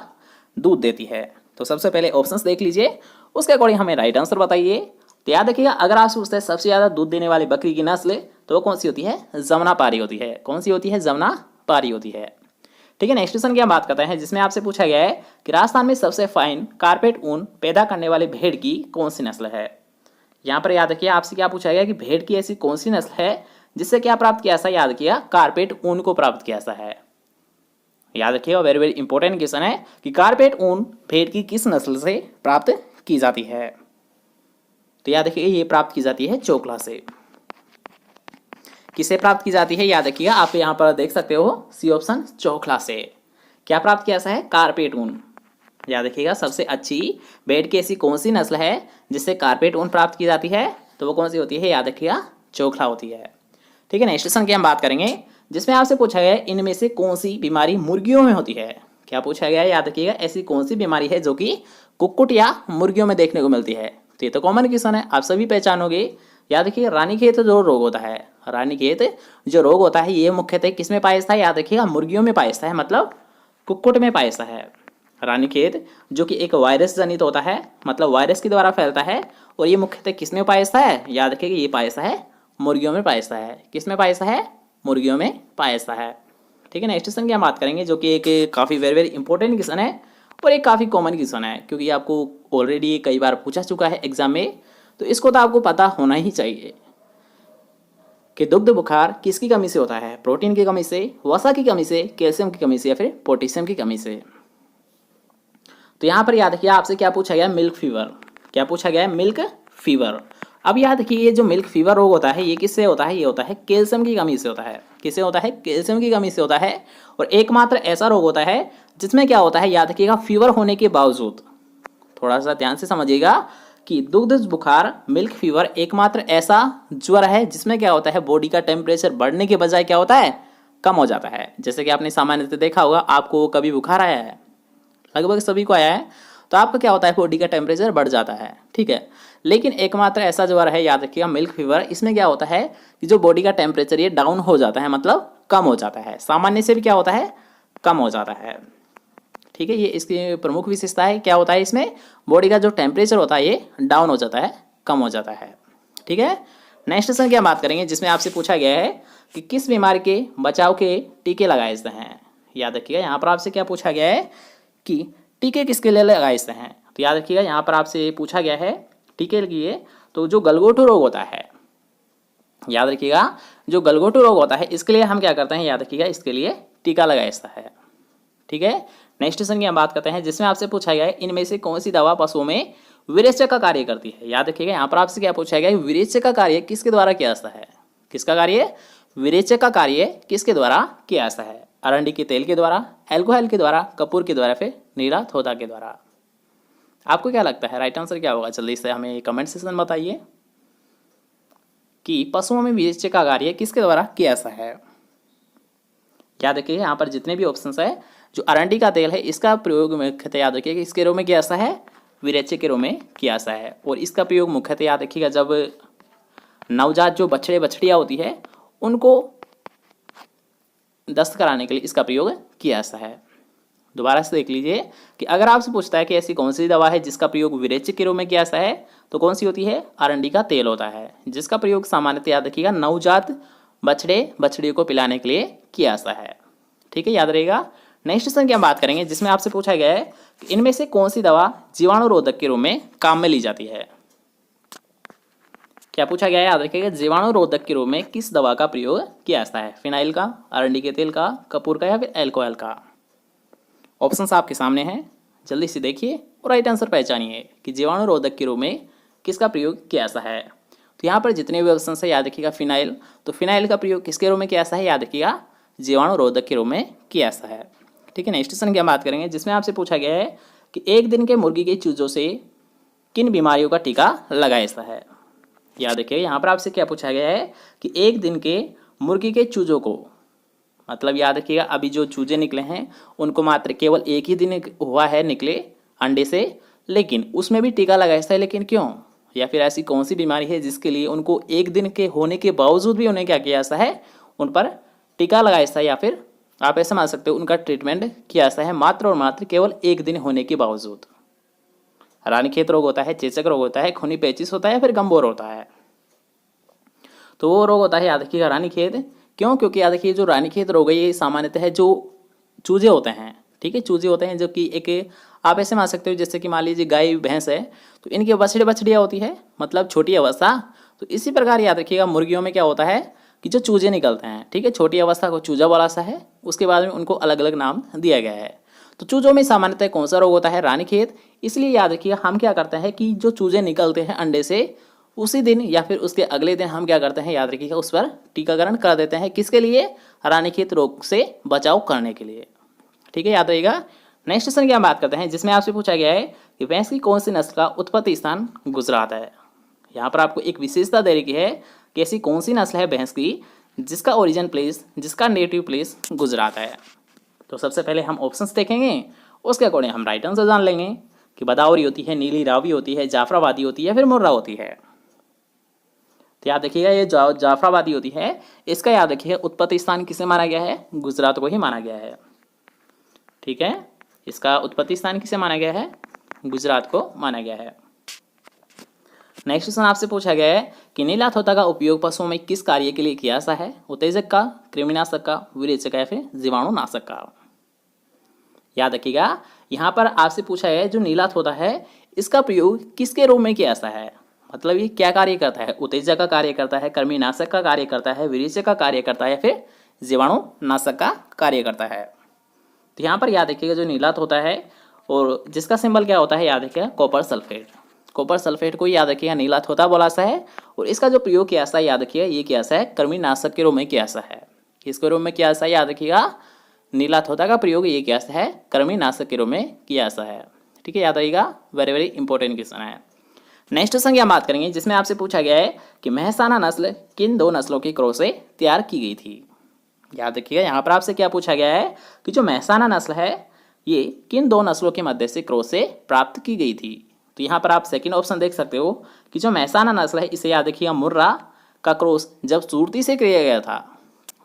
दूध देती है। तो सबसे पहले ऑप्शंस देख लीजिए, उसके अकॉर्डिंग हमें राइट आंसर बताइए। तो याद रखिएगा, अगर आपसे पूछते हैं सबसे ज़्यादा दूध देने वाली बकरी की नस्ल, तो वो कौन सी होती है, जमुना पारी होती है। कौन सी होती है, जमुना पारी होती है। ठीक है, नेक्स्ट क्वेश्चन की हम बात करते हैं, जिसमें आपसे पूछा गया है कि राजस्थान में सबसे फाइन कारपेट ऊन पैदा करने वाली भेड़ की कौन सी नस्ल है। यहाँ पर याद रखिए, आपसे क्या पूछा गया कि भेड़ की ऐसी कौन सी नस्ल है जिससे क्या प्राप्त किया, ऐसा याद किया, कारपेट ऊन को प्राप्त किया ऐसा है। याद रखिएगा, वेरी वेरी इंपॉर्टेंट क्वेश्चन है कि कारपेट ऊन भेड़ की किस नस्ल से प्राप्त की जाती है। तो याद रखिएगा, ये प्राप्त की जाती है चोकला से। किसे प्राप्त की जाती है, याद रखिएगा, आप यहाँ पर देख सकते हो सी ऑप्शन, चोखला से। क्या प्राप्त किया ऐसा है, कारपेट ऊन। याद रखिएगा, सबसे अच्छी भेड़ की ऐसी कौन सी नस्ल है जिससे कारपेट ऊन प्राप्त की जाती है, तो वो कौन सी होती है, याद रखिएगा, चोखला होती है। ठीक है, नेक्स्ट क्वेश्चन की हम बात करेंगे, जिसमें आपसे पूछा गया है इनमें से कौन सी बीमारी मुर्गियों में होती है। क्या पूछा गया है, याद रखिएगा, ऐसी कौन सी बीमारी है जो कि कुक्कुट या मुर्गियों में देखने को मिलती है। तो ये तो कॉमन क्वेश्चन है, आप सभी पहचानोगे। याद रखिए, रानीखेत जो रोग होता है, रानीखेत जो रोग होता है, ये मुख्यतः किस में पाया जाता है, याद रखिएगा, मुर्गियों में पाया जाता है, मतलब कुक्कुट में पाया जाता है। रानीखेत जो कि एक वायरस जनित होता है, मतलब वायरस के द्वारा फैलता है, और ये मुख्यतः किस में पाया जाता है, याद रखिएगा, ये पाया जाता है मुर्गियों में पाया जाता है। किस में पाया जाता है, मुर्गियों में पाया जाता है। ठीक है, नेक्स्ट क्वेश्चन की हम बात करेंगे, जो कि एक काफ़ी वेरी वेरी इंपॉर्टेंट क्वेश्चन है और एक काफ़ी कॉमन क्वेश्चन है, क्योंकि आपको ऑलरेडी कई बार पूछा चुका है एग्जाम में, तो इसको तो आपको पता होना ही चाहिए कि दुग्ध बुखार किसकी कमी से होता है, प्रोटीन की कमी से, वसा की कमी से, कैल्शियम की कमी से, या फिर पोटेशियम की कमी से। तो यहाँ पर याद रखिए, आपसे क्या पूछा गया, मिल्क फीवर। क्या पूछा गया है, मिल्क फीवर। अब याद रखिए, ये जो मिल्क फीवर रोग होता है, ये किससे होता है, ये होता है कैल्शियम की कमी से होता है। किससे होता है, कैल्शियम की कमी से होता है। और एकमात्र ऐसा रोग होता है जिसमें क्या होता है, याद रखिएगा, फीवर होने के बावजूद, थोड़ा सा ध्यान से समझिएगा, कि दुग्ध बुखार, मिल्क फीवर एकमात्र ऐसा ज्वर है जिसमें क्या होता है, बॉडी का टेम्परेचर बढ़ने के बजाय क्या होता है, कम हो जाता है। जैसे कि आपने सामान्यतः देखा होगा, आपको कभी बुखार आया है, लगभग सभी को आया है, तो आपका क्या होता है, बॉडी का टेम्परेचर बढ़ जाता है। ठीक है, लेकिन एकमात्र ऐसा ज्वर है, याद रखिएगा, मिल्क फीवर, इसमें क्या होता है कि जो बॉडी का टेम्परेचर ये डाउन हो जाता है, मतलब कम हो जाता है, सामान्य से भी क्या होता है, कम हो जाता है। ठीक है, ये इसकी प्रमुख विशेषता है, क्या होता है, इसमें बॉडी का जो टेम्परेचर होता है ये डाउन हो जाता है, कम हो जाता है। ठीक है, नेक्स्ट क्वेश्चन की हम बात करेंगे, जिसमें आपसे पूछा गया है कि किस बीमारी के बचाव के टीके लगाए जाते हैं। याद रखिएगा, यहाँ पर आपसे क्या पूछा गया है कि टीके किसके लिए लगाए जाते हैं। तो याद रखिएगा, यहाँ पर आपसे पूछा गया है टीके लिए, तो जो गलघोटू रोग होता है, याद रखिएगा, जो गलघोटू रोग होता है, इसके लिए हम क्या करते हैं, याद रखिएगा, इसके लिए टीका लगाया जाता है। ठीक है, नेक्स्ट क्वेश्चन की हम बात करते हैं, जिसमें आपसे पूछा गया है इनमें से कौन सी दवा पशुओं में विरेचक का कार्य करती है। याद रखिएगा, यहाँ पर आपसे क्या पूछा गया है, विरेचक का कार्य किसके द्वारा किया जाता है। किसका कार्य, विरेचक का कार्य किसके द्वारा किया जाता है, अरंडी के तेल के द्वारा, अल्कोहल के द्वारा, कपूर के द्वारा, फिर नीरा थोथा के द्वारा। आपको क्या लगता है, राइट आंसर क्या होगा, जल्दी से हमें कमेंट सेक्शन में बताइए कि पशुओं में विरेचक का कार्य किसके द्वारा किया जाता है। याद रखिए, यहाँ पर जितने भी ऑप्शंस है, जो अरंडी का तेल है, इसका प्रयोग मुख्यतः याद रखिए कि इसके रूप में किया जाता है, विरेचक के रूप में किया जाता है। और इसका प्रयोग मुख्यतः याद रखिएगा, जब नवजात जो बछड़े बछड़ियाँ होती है, उनको दस्त कराने के लिए इसका प्रयोग किया जाता है। दोबारा से देख लीजिए कि अगर आपसे पूछता है कि ऐसी कौन सी दवा है जिसका प्रयोग विरेचक के रूप में किया जाता है, तो कौन सी होती है, अरंडी का तेल होता है, जिसका प्रयोग सामान्यतः याद रखिएगा नवजात बछड़े बछड़ियों को पिलाने के लिए किया जाता है। ठीक है, याद रहेगा। नेक्स्ट क्वेश्चन की हम बात करेंगे, जिसमें आपसे पूछा गया है कि इनमें से कौन सी दवा जीवाणुरोधक के रूप में काम में ली जाती है। क्या पूछा गया है, याद रखिएगा, जीवाणुरोधक के रूप में किस दवा का प्रयोग किया जाता है, फिनाइल का, अरंडी के तेल का, कपूर का, या फिर अल्कोहल का। ऑप्शंस आपके सामने हैं, जल्दी से देखिए और राइट आंसर पहचानिए कि जीवाणुरोधक के रूप में किसका प्रयोग किया जाता है। तो यहाँ पर जितने भी ऑप्शन है, याद रखिएगा, फिनाइल, तो फिनाइल का प्रयोग किसके रूप में किया जाता है, याद रखिएगा, जीवाणुरोधक के रूप में किया जाता है। ठीक है, नेक्स्ट क्वेश्चन की हम बात करेंगे, जिसमें आपसे पूछा गया है कि एक दिन के मुर्गी के चूजों से किन बीमारियों का टीका लगाया जाता है। याद रखिए, यहाँ पर आपसे क्या पूछा गया है कि एक दिन के मुर्गी के चूजों को, मतलब याद रखिएगा, अभी जो चूजे निकले हैं उनको मात्र केवल एक ही दिन हुआ है निकले अंडे से, लेकिन उसमें भी टीका लगाया जाता है। लेकिन क्यों, या फिर ऐसी कौन सी बीमारी है जिसके लिए उनको एक दिन के होने के बावजूद भी उन्हें क्या किया जाता है, उन पर टीका लगाया जाता है, या फिर आप ऐसे मान सकते हो उनका ट्रीटमेंट किया जाता है मात्र और मात्र केवल एक दिन होने के बावजूद। रानीखेत रोग होता है, चेचक रोग होता है, खूनी पेचिश होता है, या फिर गंभोर होता है। तो वो रोग होता है, याद रखिएगा, रानीखेत। क्यों? क्योंकि याद रखिए जो रानीखेत रोग है ये सामान्यतः जो चूजे होते हैं, ठीक है, चूजे होते हैं जो कि एक आप ऐसे मान सकते हो जैसे कि मान लीजिए गाय भैंस है तो इनकी बछड़ियाँ होती है, मतलब छोटी अवस्था। तो इसी प्रकार याद रखिएगा मुर्गियों में क्या होता है कि जो चूजे निकलते हैं, ठीक है, छोटी अवस्था को चूजा बोला सा है, उसके बाद में उनको अलग अलग नाम दिया गया है। तो चूजों में सामान्यतः कौन सा रोग होता है? रानीखेत। इसलिए याद रखिएगा हम क्या करते हैं कि जो चूजे निकलते हैं अंडे से उसी दिन या फिर उसके अगले दिन हम क्या करते हैं, याद रखिएगा, उस पर टीकाकरण कर देते हैं। किसके लिए? रानीखेत रोग से बचाव करने के लिए, ठीक है, याद रहिएगा। नेक्स्ट क्वेश्चन की हम बात करते हैं जिसमें आपसे पूछा गया है कि भैंस की कौन सी नस्ल का उत्पत्ति स्थान गुजरात है। यहाँ पर आपको एक विशेषता दे रखी है कि ऐसी कौन सी नस्ल है भैंस की जिसका ओरिजिन प्लेस, जिसका नेटिव प्लेस गुजरात है। तो सबसे पहले हम ऑप्शंस देखेंगे, उसके अकॉर्डिंग हम राइट आंसर जान लेंगे कि बदावरी होती है, नीली रावी होती है, जाफराबादी होती है, या फिर मुर्रा होती है। तो याद रखिएगा ये जाफराबादी होती है, इसका याद रखिएगा उत्पत्ति स्थान किसे माना गया है? गुजरात को ही माना गया है, ठीक है, इसका उत्पत्ति स्थान किसे माना गया है? गुजरात को माना गया है। नेक्स्ट क्वेश्चन आपसे पूछा गया है कि नीला तोता का उपयोग पशुओं में किस कार्य के लिए किया जाता है? उत्तेजक का, कृमिनाशक का, विरेचक का, या फिर जीवाणुनाशक का। याद रखिएगा यहाँ पर आपसे पूछा है जो नीला तोता है इसका प्रयोग किसके रूप में किया जाता है, मतलब ये क्या कार्य करता है? उत्तेजक का कार्य करता है, कृमिनाशक का कार्य करता है, विरेचक का कार्य करता है, या फिर जीवाणुनाशक का कार्य करता है। तो यहाँ पर याद रखिएगा जो नीला तोता है और जिसका सिंबल क्या होता है, याद रखिएगा कॉपर सल्फेट। कॉपर सल्फेट को याद रखिएगा नीला तोता बोला सा है, और इसका जो प्रयोग किया सा है याद रखिएगा ये किया सा है कृमिनाशक के रूप में किया सा है। किसके रूप में किया सा है? याद रखिएगा नीला तोता का प्रयोग ये किया सा है कृमिनाशक के रूप में किया सा है, ठीक है, याद रखिएगा, वेरी वेरी इंपॉर्टेंट क्वेश्चन है। नेक्स्ट क्वेश्चन की हम बात करेंगे जिसमें आपसे पूछा गया है कि मेहसाना नस्ल किन दो नस्लों के क्रॉस से तैयार की गई थी। याद रखिएगा यहाँ पर आपसे क्या पूछा गया है कि जो मेहसाना नस्ल है ये किन दो नस्लों के मध्य से क्रॉस से प्राप्त की गई थी। तो यहाँ पर आप सेकंड ऑप्शन देख सकते हो कि जो मेहसाना नस्ल है इसे याद रखिएगा मुर्रा का क्रॉस जब सुरती से किया गया था।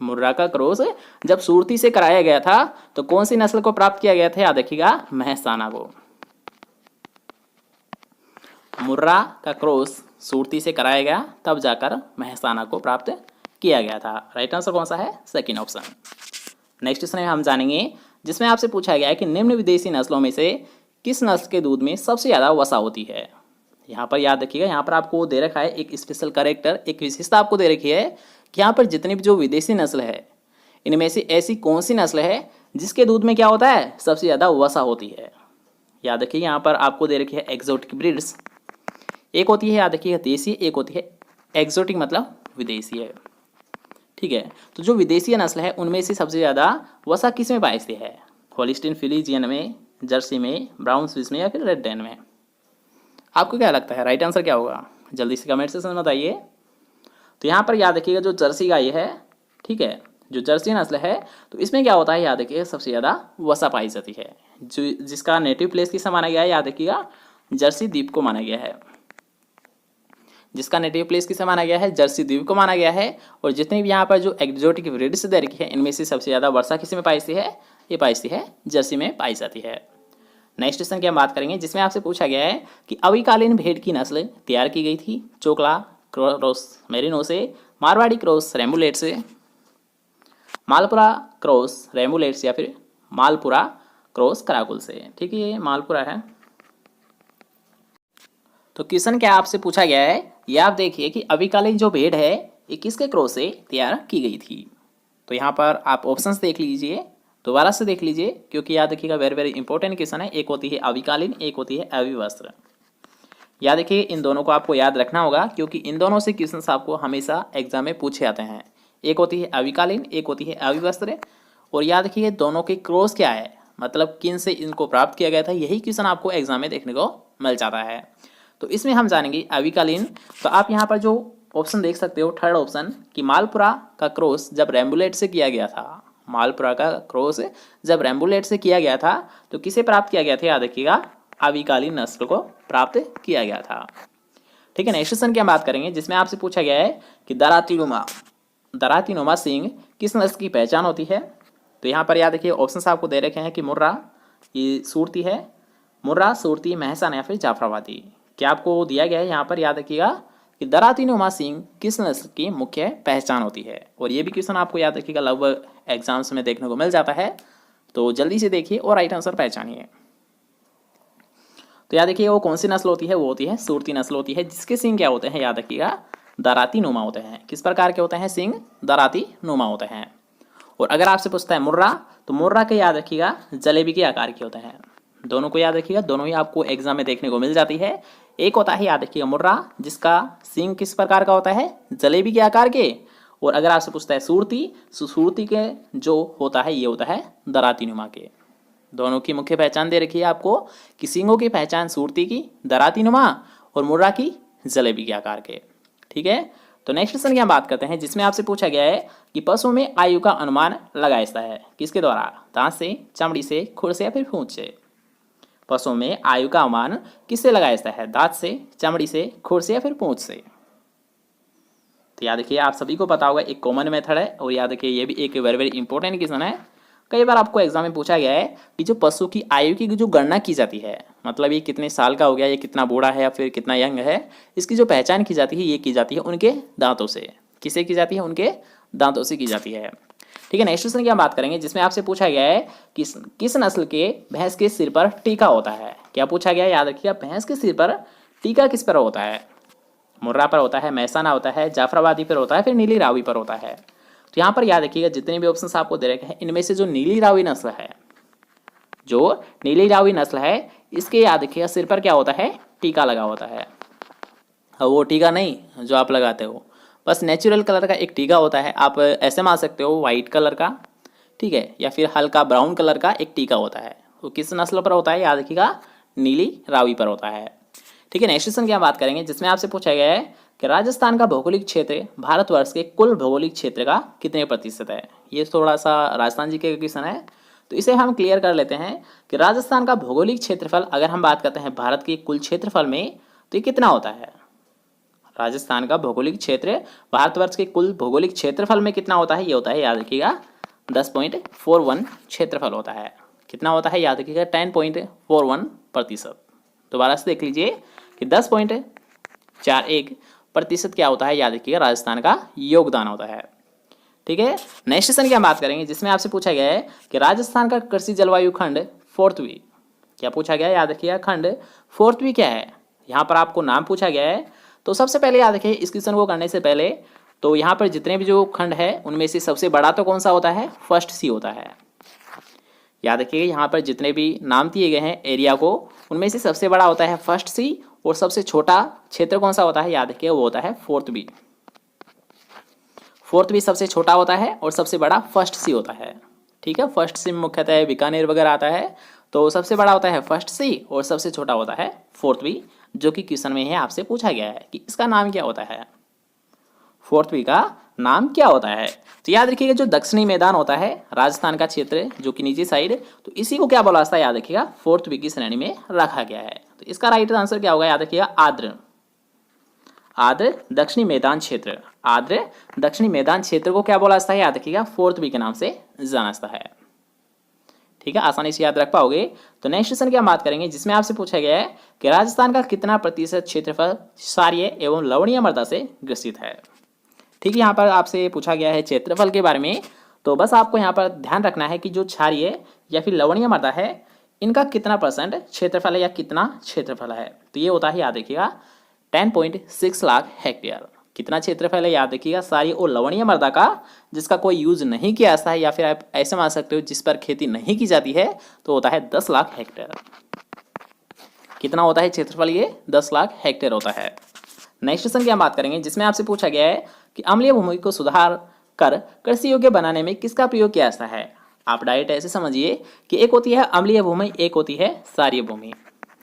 मुर्रा का क्रॉस जब सुरती से कराया गया था तो कौन सी नस्ल को प्राप्त किया गया था? याद रखिएगा मेहसाना को। मुर्रा का क्रॉस सुरती से कराया गया तब जाकर मेहसाना को प्राप्त किया गया था। राइट आंसर कौन सा है? Second option. नेक्स्ट क्वेश्चन में हम जानेंगे जिसमें आपसे पूछा गया है कि निम्न विदेशी नस्लों में से किस नस्ल के दूध में सबसे ज़्यादा वसा होती है। यहाँ पर याद रखिएगा यहाँ पर आपको दे रखा है एक स्पेशल कैरेक्टर, एक विशेषता आपको दे रखी है कि यहाँ पर जितनी भी जो विदेशी नस्ल है इनमें से ऐसी कौन सी नस्ल है जिसके दूध में क्या होता है? सबसे ज़्यादा वसा होती है। याद रखिए यहाँ पर आपको दे रखी है एक्जोटिक ब्रीड्स, एक होती है याद रखिएगा देसी, एक होती है एक्जोटिक मतलब विदेशी है, ठीक है। तो जो विदेशी नस्ल है उनमें से सबसे ज़्यादा वसा किस में पाई जाती है? होलिस्टीन फ्रीजियन में, जर्सी में, ब्राउन स्विस में, या फिर रेड डेन में। आपको क्या लगता है राइट आंसर क्या होगा? जल्दी से कमेंट सेक्शन में बताइए। तो यहाँ पर याद रखिएगा जो जर्सी गाय है, ठीक है, जो जर्सी नस्ल है तो इसमें क्या होता है याद रखिएगा सबसे ज़्यादा वसा पाई जाती है। जो जिसका नेटिव प्लेस किसे माना गया है? याद रखिएगा जर्सी द्वीप को माना गया है। जिसका नेटिव प्लेस किसे माना गया है? जर्सी द्वीप को माना गया है। और जितनी भी यहाँ पर जो एक्जोटिक ब्रीड्स दे रखी है इनमें से सबसे ज़्यादा वर्षा किस में पाई जाती है? ये पाई जाती है जर्सी में पाई जाती है। नेक्स्ट क्वेश्चन की हम बात करेंगे जिसमें आपसे पूछा गया है कि अविकालीन भेड़ की नस्ल तैयार की गई थी चोकला क्रॉस मेरिनो से, मारवाड़ी क्रॉस रेमुलेट से, मालपुरा क्रॉस रेमुलेट से, या फिर मालपुरा क्रॉस कराकुल से, ठीक है, ये मालपुरा है। तो क्वेश्चन क्या आपसे पूछा गया है ये आप देखिए कि अविकालीन जो भेड़ है ये किसके क्रॉस से तैयार की गई थी। तो यहाँ पर आप ऑप्शंस देख लीजिए, दोबारा से देख लीजिए क्योंकि याद रखिएगा वेरी वेरी इंपॉर्टेंट क्वेश्चन है। एक होती है अविकालीन, एक होती है अविवस्त्र। याद रखिए इन दोनों को आपको याद रखना होगा क्योंकि इन दोनों से क्वेश्चन आपको हमेशा एग्जाम में पूछे जाते हैं। एक होती है अविकालीन, एक होती है अविवस्त्र। और याद रखिए दोनों के क्रॉस क्या है, मतलब किन से इनको प्राप्त किया गया था, यही क्वेश्चन आपको एग्जाम में देखने को मिल जाता है। तो इसमें हम जानेंगे अविकालीन। तो आप यहाँ पर जो ऑप्शन देख सकते हो थर्ड ऑप्शन कि मालपुरा का क्रॉस जब रेम्बुलेट से किया गया था, मालपुरा का क्रॉस जब रेम्बुलेट से किया गया था तो किसे प्राप्त किया गया था? याद रखिएगा अविकालीन नस्ल को प्राप्त किया गया था। ठीक है। नेक्स्ट क्वेश्चन की हम बात करेंगे जिसमें आपसे पूछा गया है कि दराती नुमा सींग किस नस्ल की पहचान होती है। तो यहाँ पर याद रखिए ऑप्शन आपको दे रखे हैं कि मुर्रा, ये सूरती है, मुर्रा, सूरती, महसान या फिर जाफराबादी। क्या आपको दिया गया है यहाँ पर, याद रखिएगा कि दराती नुमा सींग किस नस्ल की मुख्य पहचान होती है। और ये भी क्वेश्चन आपको याद रखिएगा लगभग एग्जाम्स में देखने को मिल जाता है, तो जल्दी से देखिए और राइट आंसर पहचानिए। तो याद रखिए वो कौन सी नस्ल होती है, वो होती है सूरती नस्ल होती है, जिसके सींग क्या होते हैं, याद रखिएगा दराती नुमा होते हैं। किस प्रकार के होते हैं सींग, दराती नुमा होते हैं। और अगर आपसे पूछता है मुर्रा, तो मुर्रा के याद रखिएगा जलेबी के आकार के होते हैं। दोनों को याद रखिएगा, दोनों ही आपको एग्जाम में देखने को मिल जाती है। एक होता है याद रखिएगा मुर्रा, जिसका सींग किस प्रकार का होता है, जलेबी के आकार के। और अगर आपसे पूछता है सूरती, तो सूरती के जो होता है ये होता है दराती नुमा के। दोनों की मुख्य पहचान दे रखी है आपको कि सींगों की पहचान सूरती की दराती नुमा और मुर्रा की जलेबी के आकार के। ठीक है। तो नेक्स्ट क्वेश्चन की हम बात करते हैं जिसमें आपसे पूछा गया है कि पशुओं में आयु का अनुमान लगाया जाता है किसके द्वारा, दांत से, चमड़ी से, खुर से या फिर पूंछ से। पशुओं में आयु का अनुमान किससे लगाया जाता है, दांत से, चमड़ी से, खुर से या फिर पूंछ से। तो याद रखिए आप सभी को पता होगा एक कॉमन मेथड है, और याद रखिए ये भी एक वेरी वेरी इंपॉर्टेंट क्वेश्चन है। कई बार आपको एग्जाम में पूछा गया है कि जो पशु की आयु की जो गणना की जाती है, मतलब ये कितने साल का हो गया, ये कितना बूढ़ा है या फिर कितना यंग है, इसकी जो पहचान की जाती है ये की जाती है उनके दांतों से। किसे की जाती है, उनके दांतों से की जाती है। ठीक है। नेक्स्ट क्वेश्चन की हम बात करेंगे जिसमें आपसे पूछा गया है कि किस नस्ल के भैंस के सिर पर टीका होता है। क्या पूछा गया है, याद रखिएगा भैंस के सिर पर टीका किस पर होता है, मुर्रा पर होता है, महसाना होता है, जाफराबादी पर होता है, फिर नीली रावी पर होता है। तो यहाँ पर याद रखिएगा जितने भी ऑप्शंस आपको दे रखे हैं इनमें से जो नीली रावी नस्ल है, जो नीली रावी नस्ल है, इसके याद रखिएगा सिर पर क्या होता है, टीका लगा होता है। अब वो टीका नहीं जो आप लगाते हो, बस नेचुरल कलर का एक टीका होता है। आप ऐसे मान सकते हो वाइट कलर का, ठीक है, या फिर हल्का ब्राउन कलर का एक टीका होता है। वो किस नस्ल पर होता है, याद रखिएगा नीली रावी पर होता है। ठीक है। नेक्स्ट क्वेश्चन की हम बात करेंगे जिसमें आपसे पूछा गया है कि राजस्थान का भौगोलिक क्षेत्र भारतवर्ष के कुल भौगोलिक क्षेत्र का कितने प्रतिशत है। ये थोड़ा सा राजस्थान जी के क्वेश्चन है, तो इसे हम क्लियर कर लेते हैं कि राजस्थान का भौगोलिक क्षेत्रफल अगर हम बात करते हैं भारत के कुल क्षेत्रफल में, तो ये कितना होता है। राजस्थान का भौगोलिक क्षेत्र भारतवर्ष के कुल भौगोलिक क्षेत्रफल में कितना होता है, ये होता है याद रखिएगा 10.41 क्षेत्रफल होता है। कितना होता है, याद रखिएगा 10.41%। दोबारा से देख लीजिए कि 10.41% क्या होता है, याद रखिएगा राजस्थान का योगदान होता है। ठीक है। नेक्स्ट क्वेश्चन की हम बात करेंगे जिसमें आपसे पूछा गया है कि राजस्थान का कृषि जलवायु खंड 4वीं, क्या पूछा गया है, याद रखिएगा खंड 4वीं क्या है। यहाँ पर आपको नाम पूछा गया है, तो सबसे पहले याद रखिए इस क्वेश्चन को करने से पहले, तो यहाँ पर जितने भी जो खंड है उनमें से सबसे बड़ा तो कौन सा होता है, फर्स्ट सी होता है। याद रखिएगा यहाँ पर जितने भी नाम दिए गए हैं एरिया को, उनमें से सबसे बड़ा होता है फर्स्ट सी, और सबसे छोटा क्षेत्र कौन सा होता है, याद रखिएगा वो होता है 4वीं। 4वीं सबसे छोटा होता है और सबसे बड़ा फर्स्ट सी होता है। ठीक है। फर्स्ट सी मुख्यतः बीकानेर वगैरह आता है, तो सबसे बड़ा होता है फर्स्ट सी और सबसे छोटा होता है 4वीं, जो कि क्वेश्चन में है आपसे पूछा गया है कि इसका नाम क्या होता है, 4वीं का नाम क्या होता है। तो याद रखिएगा जो दक्षिणी मैदान होता है राजस्थान का क्षेत्र जो कि नीचे साइड, तो इसी को क्या बोला जाता है, याद रखिएगा 4वीं की श्रेणी में रखा गया है। तो इसका राइट आंसर क्या होगा, याद रखिएगा आर्द्र दक्षिणी मैदान क्षेत्र। आर्द्र दक्षिणी मैदान क्षेत्र को क्या बोला जाता है, याद रखिएगा 4वीं के नाम से जाना जाता है। ठीक है, आसानी से याद रख पाओगे। तो नेक्स्ट क्वेश्चन की हम बात करेंगे जिसमें आपसे पूछा गया है कि राजस्थान का कितना प्रतिशत क्षेत्रफल क्षारीय एवं लवणीय मृदा से ग्रसित है। ठीक है, यहाँ पर आपसे पूछा गया है क्षेत्रफल के बारे में, तो बस आपको यहाँ पर ध्यान रखना है कि जो क्षारीय या फिर लवणीय मृदा है इनका कितना % क्षेत्रफल है या कितना क्षेत्रफल है। तो ये होता है, याद रखिएगा 10.6 लाख हेक्टेयर। कितना क्षेत्रफल है, याद रखिएगा सारी और लवणीय मृदा का जिसका कोई यूज नहीं किया जाता है, या फिर आप ऐसे मान सकते हो जिस पर खेती नहीं की जाती है, तो होता है 10 लाख हेक्टेयर। कितना होता है क्षेत्रफल, ये 10 लाख हेक्टेयर होता है। नेक्स्ट क्वेश्चन की हम बात करेंगे जिसमें आपसे पूछा गया है कि अम्लीय भूमि को सुधार कर कृषि योग्य बनाने में किसका प्रयोग किया जाता है। आप डायरेक्ट ऐसे समझिए कि एक होती है अम्लीय भूमि, एक होती है क्षारीय भूमि।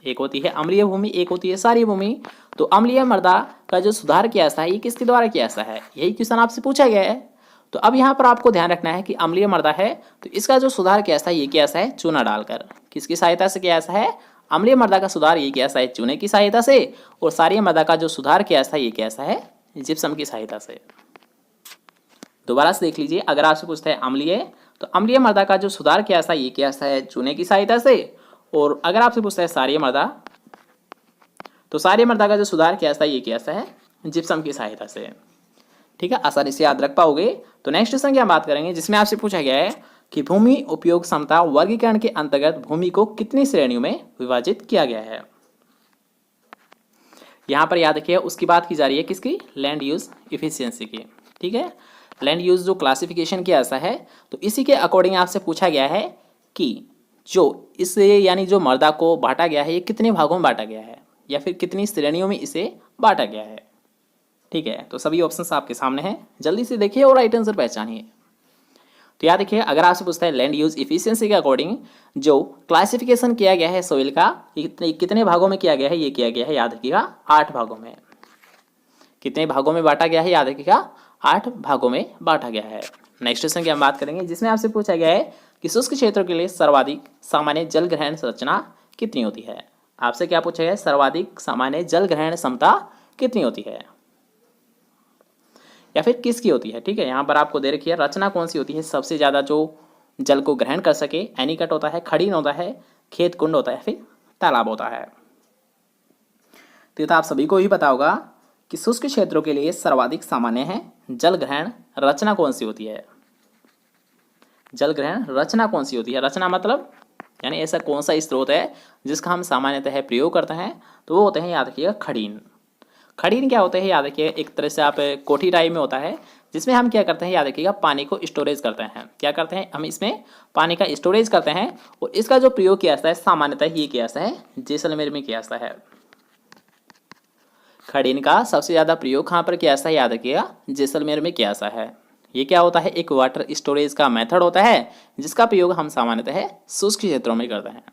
एक होती है अम्लीय भूमि, एक होती है क्षारीय भूमि। तो अम्लीय मृदा का जो सुधार किया जाता है ये किसके द्वारा किया जाता है, यही क्वेश्चन आपसे पूछा गया है। तो अब यहाँ पर आपको ध्यान रखना है कि अम्लीय मृदा है तो इसका जो सुधार किया जाता है ये किया जाता है चूना डालकर। किसकी सहायता से किया जाता है, अम्लीय मृदा का सुधार ये किया है चूने की सहायता से, और क्षारीय मृदा का जो सुधार किया था ये कैसा है जिप्सम की सहायता से। दोबारा से देख लीजिए, अगर आपसे पूछता है अम्लीय, तो अम्लीय मृदा का जो सुधार किया था ये किया है चूने की सहायता से, और अगर आपसे पूछता है क्षारीय मृदा, तो क्षारीय मृदा का जो सुधार किया था ये किया है जिप्सम की सहायता से। ठीक है, आसानी से याद रख पाओगे। तो नेक्स्ट क्वेश्चन की हम बात करेंगे जिसमें आपसे पूछा गया है कि भूमि उपयोग क्षमता वर्गीकरण के अंतर्गत भूमि को कितनी श्रेणियों में विभाजित किया गया है। यहां पर याद रखिए उसकी बात की जा रही है किसकी, लैंड यूज इफिशियंसी की। ठीक है, लैंड यूज जो क्लासिफिकेशन किया ऐसा है, तो इसी के अकॉर्डिंग आपसे पूछा गया है कि जो इसे यानी जो मृदा को बांटा गया है ये कितने भागों में बांटा गया है, या फिर कितनी श्रेणियों में इसे बांटा गया है। ठीक है, तो सभी ऑप्शंस आपके सामने हैं, जल्दी से देखिए और राइट आंसर पहचानिए। तो याद रखिए, अगर आपसे पूछता है लैंड यूज इफिशियंसी के अकॉर्डिंग जो क्लासिफिकेशन किया गया है सोइल का, कितने भागों में किया गया है, ये किया गया है याद रखिएगा 8 भागों में। कितने भागों में बांटा गया है याद रखिएगा 8 भागों में बांटा गया है। नेक्स्ट क्वेश्चन की हम बात करेंगे जिसमें आपसे पूछा गया है कि शुष्क क्षेत्रों के लिए सर्वाधिक सामान्य जल ग्रहण संरचना कितनी होती है। आपसे क्या पूछा गया है, सर्वाधिक सामान्य जल ग्रहण क्षमता कितनी होती है या फिर किसकी होती है। ठीक है, यहाँ पर आपको दे रखी है रचना कौन सी होती है सबसे ज़्यादा जो जल को ग्रहण कर सके। एनीकट होता है, खड़ीन होता है, खेत कुंड होता है, फिर तालाब होता है। तो ये तो आप सभी को ही पता होगा कि शुष्क क्षेत्रों के लिए सर्वाधिक सामान्य है जल ग्रहण रचना कौन सी होती है। जल ग्रहण रचना कौन सी होती है, रचना मतलब यानी ऐसा कौन सा स्रोत है जिसका हम सामान्यतः प्रयोग करते हैं, तो वो होते हैं याद रखिएगा खड़ीन। खड़ीन क्या होते हैं याद रखिए, एक तरह से आप कोठी टाइप में होता है जिसमें हम क्या करते हैं याद रखिएगा पानी को स्टोरेज करते हैं। क्या करते हैं हम, इसमें पानी का स्टोरेज करते हैं, और इसका जो प्रयोग किया जाता है सामान्यतः ये किया जाता है जैसलमेर में किया जाता है। खड़ीन का सबसे ज़्यादा प्रयोग कहाँ पर किया जाता है याद रखिएगा जैसलमेर में किया जाता है। ये क्या होता है, एक वाटर स्टोरेज का मेथड होता है जिसका प्रयोग हम सामान्यतः शुष्क क्षेत्रों में करते हैं।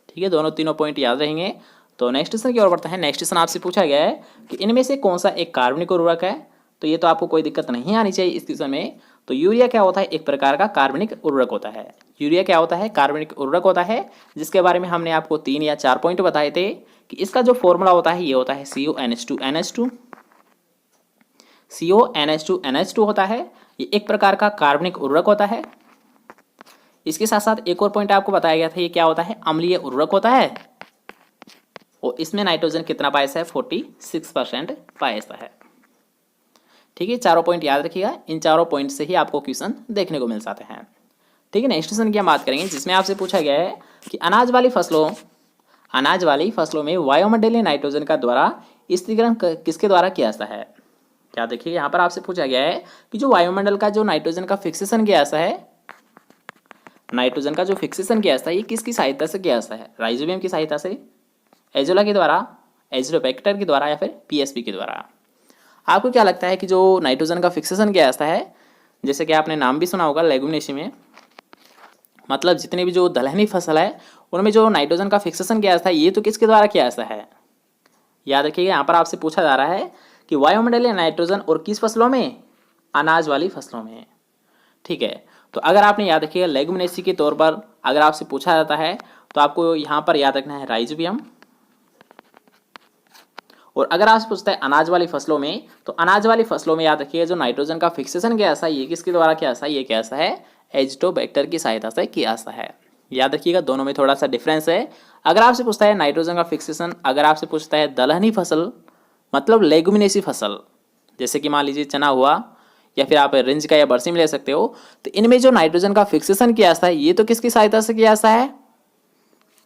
ठीक है, दोनों तीनों पॉइंट याद रहेंगे। तो नेक्स्ट क्वेश्चन की ओर बढ़ते हैं। नेक्स्ट क्वेश्चन आपसे पूछा गया है कि इनमें से कौन सा एक कार्बनिक उर्वरक है। तो ये तो आपको कोई दिक्कत नहीं आनी चाहिए इस क्वेश्चन में। तो यूरिया क्या होता है, एक प्रकार का कार्बनिक उर्वरक होता है। यूरिया क्या होता है, कार्बनिक उर्वरक होता है, जिसके बारे में हमने आपको 3 या 4 पॉइंट बताए थे कि इसका जो फॉर्मूला होता है ये होता है CONH2NH2। CONH2NH2 होता है, ये एक प्रकार का कार्बनिक उर्वरक होता है। इसके साथ साथ एक और पॉइंट आपको बताया गया था, ये क्या होता है, अम्लीय उर्वरक होता है, और इसमें नाइट्रोजन कितना पाया है, 46% पाया है। ठीक है, चारों पॉइंट याद रखिएगा, इन चारों पॉइंट से ही आपको क्वेश्चन देखने को मिल जाते हैं। ठीक है, नेक्स्ट क्वेश्चन की हम बात करेंगे जिसमें आपसे पूछा गया है कि अनाज वाली फसलों में वायुमंडलीय नाइट्रोजन का द्वारा स्थिरीकरण किसके द्वारा किया जाता है। क्या देखिए, यहाँ पर आपसे पूछा गया है कि जो वायुमंडल का जो नाइट्रोजन का फिक्सेशन किया जाता है, नाइट्रोजन का जो फिक्सेशन किया जाता है ये किसकी सहायता से किया जाता है, राइजोबियम की सहायता से, एजोला के द्वारा, एजोबैक्टर के द्वारा, या फिर PSP के द्वारा। आपको क्या लगता है कि जो नाइट्रोजन का फिक्सेशन किया जाता है, जैसे कि आपने नाम भी सुना होगा लेगुमिनेसी में, मतलब जितनी भी जो दलहनी फसल है उनमें जो नाइट्रोजन का फिक्सेशन किया जाता है ये तो किसके द्वारा किया जाता है। याद रखिएगा, यहाँ पर आपसे पूछा जा रहा है कि वायुमंडलीय नाइट्रोजन और किस फसलों में, अनाज वाली फसलों में। ठीक है, तो अगर आपने याद रखिएगा लेगुमिनेसी के तौर पर अगर आपसे पूछा जाता है तो आपको यहाँ पर याद रखना है राइजोबियम, और अगर आपसे पूछता है अनाज वाली फसलों में, तो अनाज वाली फसलों में याद रखिएगा जो नाइट्रोजन का फिक्सेशन किया जाता है ये किसके द्वारा किया जाता है, ये क्या है, एजिटोबैक्टर की सहायता से किया जाता है। याद रखिएगा, दोनों में थोड़ा सा डिफरेंस है। अगर आपसे पूछता है नाइट्रोजन का फिक्सेशन, अगर आपसे पूछता है दलहनी फसल मतलब लेगुमिनेसी फसल, जैसे कि मान लीजिए चना हुआ, या फिर आप रिंज का या बरसीम ले सकते हो, तो इनमें जो नाइट्रोजन का फिक्सेशन किया जाता है ये तो किसकी सहायता से किया जाता है,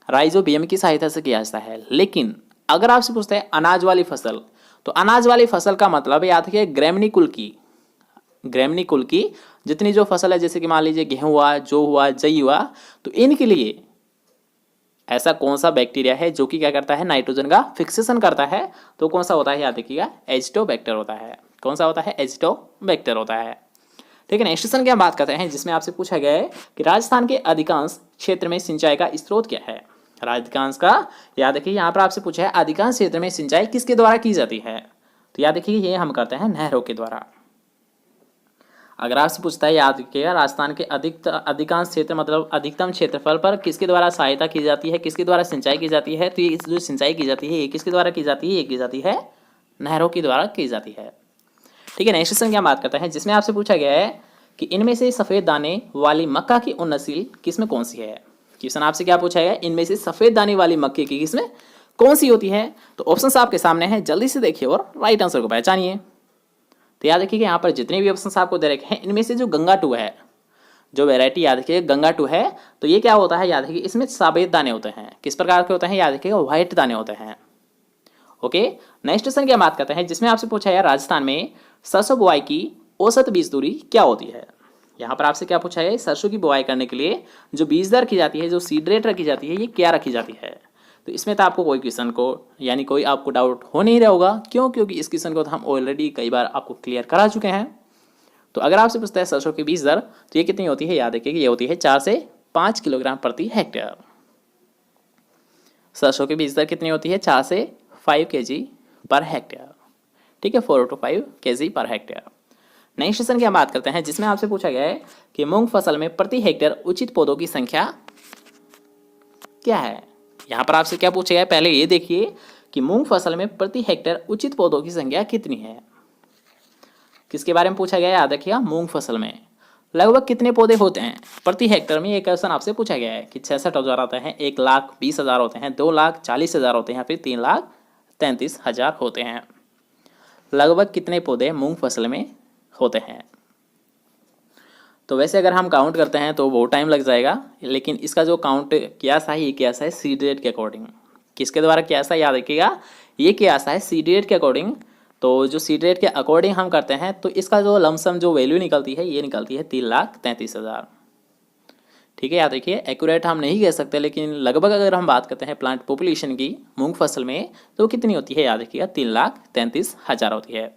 राइजोबियम की सहायता से किया जाता है। लेकिन अगर आपसे पूछते हैं अनाज वाली फसल, तो अनाज वाली फसल का मतलब है याद रखिए ग्रैमनी कुल की जितनी जो फसल है, जैसे कि मान लीजिए गेहूं हुआ, जौ हुआ, जई हुआ, तो इनके लिए ऐसा कौन सा बैक्टीरिया है जो कि क्या करता है, नाइट्रोजन का फिक्सेशन करता है, तो कौन सा होता है याद रखिएगा, एजिटोबैक्टर होता है। कौन सा होता है, एजिटोबैक्टर होता है। ठीक है, नेक्स्ट क्वेश्चन की हम बात करते हैं जिसमें आपसे पूछा गया है कि राजस्थान के अधिकांश क्षेत्र में सिंचाई का स्रोत क्या है। अधिकांश का याद रखिए, यहाँ पर आपसे पूछा है अधिकांश क्षेत्र में सिंचाई किसके द्वारा की जाती है, तो याद रखिए ये हम करते हैं नहरों के द्वारा। अगर आपसे पूछता है, याद रखिएगा, राजस्थान के अधिकांश क्षेत्र मतलब अधिकतम क्षेत्रफल पर किसके द्वारा सहायता की जाती है, किसके द्वारा सिंचाई की जाती है, तो ये जो सिंचाई की जाती है ये किसके द्वारा की जाती है, ये की जाती है नहरों के द्वारा की जाती है। ठीक है, नेक्स्ट क्वेश्चन की हम बात करते हैं, जिसमें आपसे पूछा गया है कि इनमें से सफ़ेद दाने वाली मक्का की उन्नत नस्ल किसमें कौन सी है। क्वेश्चन आपसे क्या पूछा गया, इनमें से सफ़ेद दाने वाली मक्के की किसमें कौन सी होती है। तो ऑप्शन आपके सामने हैं, जल्दी से देखिए और राइट आंसर को पहचानिए। तो याद रखिए यहाँ पर जितने भी ऑप्शन आपको दे रखे हैं, इनमें से जो गंगा 2 है, जो वेराइटी याद रखिए गंगा 2 है, तो ये क्या होता है, याद रखिए इसमें सफ़ेद दाने होते हैं। किस प्रकार के होते हैं, याद रखिएगा व्हाइट दाने होते हैं। ओके, नेक्स्ट क्वेश्चन की बात करते हैं, जिसमें आपसे पूछा है राजस्थान में सरसों बुआई की औसत बीज दूरी क्या होती है। यहाँ पर आपसे क्या पूछा है, सरसों की बुआई करने के लिए जो बीज दर रखी जाती है, जो सीड रेट रखी जाती है, ये क्या रखी जाती है। तो इसमें तो आपको कोई क्वेश्चन को यानी कोई आपको डाउट हो नहीं रहा होगा, क्यों, क्योंकि इस क्वेश्चन को तो हम ऑलरेडी कई बार आपको क्लियर करा चुके हैं। तो अगर आपसे पूछता है सरसों की बीज दर, तो ये कितनी होती है, याद रखिए कि ये होती है 4 से 5 किलोग्राम प्रति हेक्टेयर। सरसों की बीज दर कितनी होती है, 4 से 5 kg पर हेक्टेयर। ठीक है, 4 to 5 kg per hectare. Next question की हम बात करते हैं, जिसमें आपसे पूछा गया है कि मूंग फसल में प्रति हेक्टेयर उचित पौधों की संख्या क्या है। यहाँ पर आपसे क्या पूछा गया है, पहले ये देखिए कि मूंग फसल में प्रति हेक्टेयर उचित पौधों की संख्या कितनी है। किसके बारे में पूछा गया है, याद रखिएगा मूंग फसल में लगभग कितने पौधे होते हैं प्रति हेक्टेयर में। ये क्वेश्चन आपसे पूछा गया है कि 66,000 होते हैं, 1,20,000 होते हैं, 2,40,000 होते हैं, या फिर 3,33,000 होते हैं। लगभग कितने पौधे मूंग फसल में होते हैं। तो वैसे अगर हम काउंट करते हैं तो बहुत टाइम लग जाएगा, लेकिन इसका जो काउंट कियास है, ये कियास है सीड रेट के अकॉर्डिंग। किसके द्वारा कियास है, याद रखिएगा ये कियास है सीड रेट के अकॉर्डिंग। तो जो सीड रेट के अकॉर्डिंग हम करते हैं, तो इसका जो लमसम जो वैल्यू निकलती है, ये निकलती है 3,33,000। ठीक है, याद रखिए एक्यूरेट हम नहीं कह सकते, लेकिन लगभग अगर हम बात करते हैं प्लांट पॉपुलेशन की मूंग फसल में, तो कितनी होती है, याद रखिएगा 3,33,000 होती है।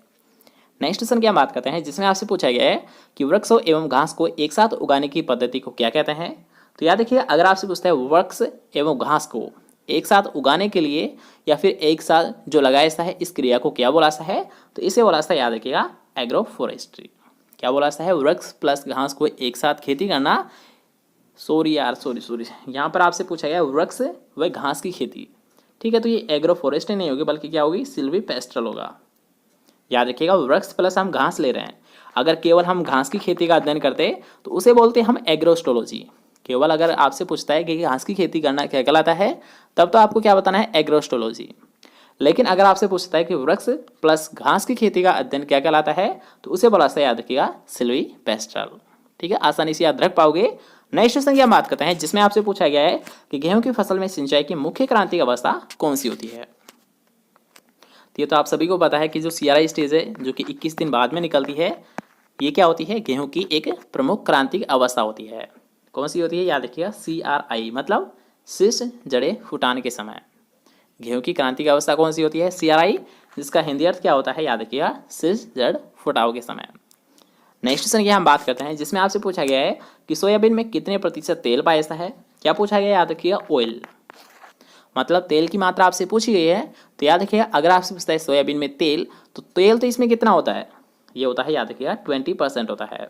नेक्स्ट क्वेश्चन की हम बात करते हैं, जिसमें आपसे पूछा गया है कि वृक्षों एवं घास को एक साथ उगाने की पद्धति को क्या कहते हैं। तो याद रखिए अगर आपसे पूछता है वृक्ष एवं घास को एक साथ उगाने के लिए या फिर एक साथ जो लगाया सा है, इस क्रिया को क्या बोला सा है, तो इसे बोला सा, याद रखिएगा एग्रो फॉरेस्ट्री। क्या बोला सा है, वृक्ष प्लस घास को एक साथ खेती करना। सॉरी, यहाँ पर आपसे पूछा गया वृक्ष व घास की खेती। ठीक है, तो ये एग्रो फॉरेस्ट्री नहीं होगी, बल्कि क्या होगी, सिल्वी पेस्टल होगा। याद रखिएगा वृक्ष प्लस हम घास ले रहे हैं। अगर केवल हम घास की खेती का अध्ययन करते तो उसे बोलते हैं हम एग्रोस्टोलॉजी। केवल अगर आपसे पूछता है कि घास की खेती करना क्या कहलाता है, तब तो आपको क्या बताना है, एग्रोस्टोलॉजी। लेकिन अगर आपसे पूछता है कि वृक्ष प्लस घास की खेती का अध्ययन क्या कहलाता है, तो उसे बोला सा, याद रखिएगा सिल्वी पेस्टल। ठीक है, आसानी से याद रख पाओगे। नेक्स्ट क्वेश्चन की हम बात करते हैं, जिसमें आपसे पूछा गया है कि गेहूं की फसल में सिंचाई की मुख्य क्रांतिक अवस्था कौन सी होती है। ये तो आप सभी को पता है कि जो CRI स्टेज है, जो कि 21 दिन बाद में निकलती है, ये क्या होती है, गेहूं की एक प्रमुख क्रांतिक अवस्था होती है। कौन सी होती है, याद रखिएगा CRI मतलब शीर्ष जड़ें फुटाने के समय। गेहूं की क्रांतिक अवस्था कौन सी होती है, CRI, जिसका हिंदी अर्थ क्या होता है, याद रखिएगा शीर्ष जड़ फुटाव के समय। नेक्स्ट क्वेश्चन की हम बात करते हैं, जिसमें आपसे पूछा गया है कि सोयाबीन में कितने प्रतिशत तेल पाया जाता है। क्या पूछा गया, याद रखिएगा ऑयल, मतलब तेल की मात्रा आपसे पूछी गई है। तो याद रखिएगा अगर आपसे पूछता है सोयाबीन में तेल, तो तेल तो इसमें कितना होता है, ये होता है, याद रखिएगा 20% होता है।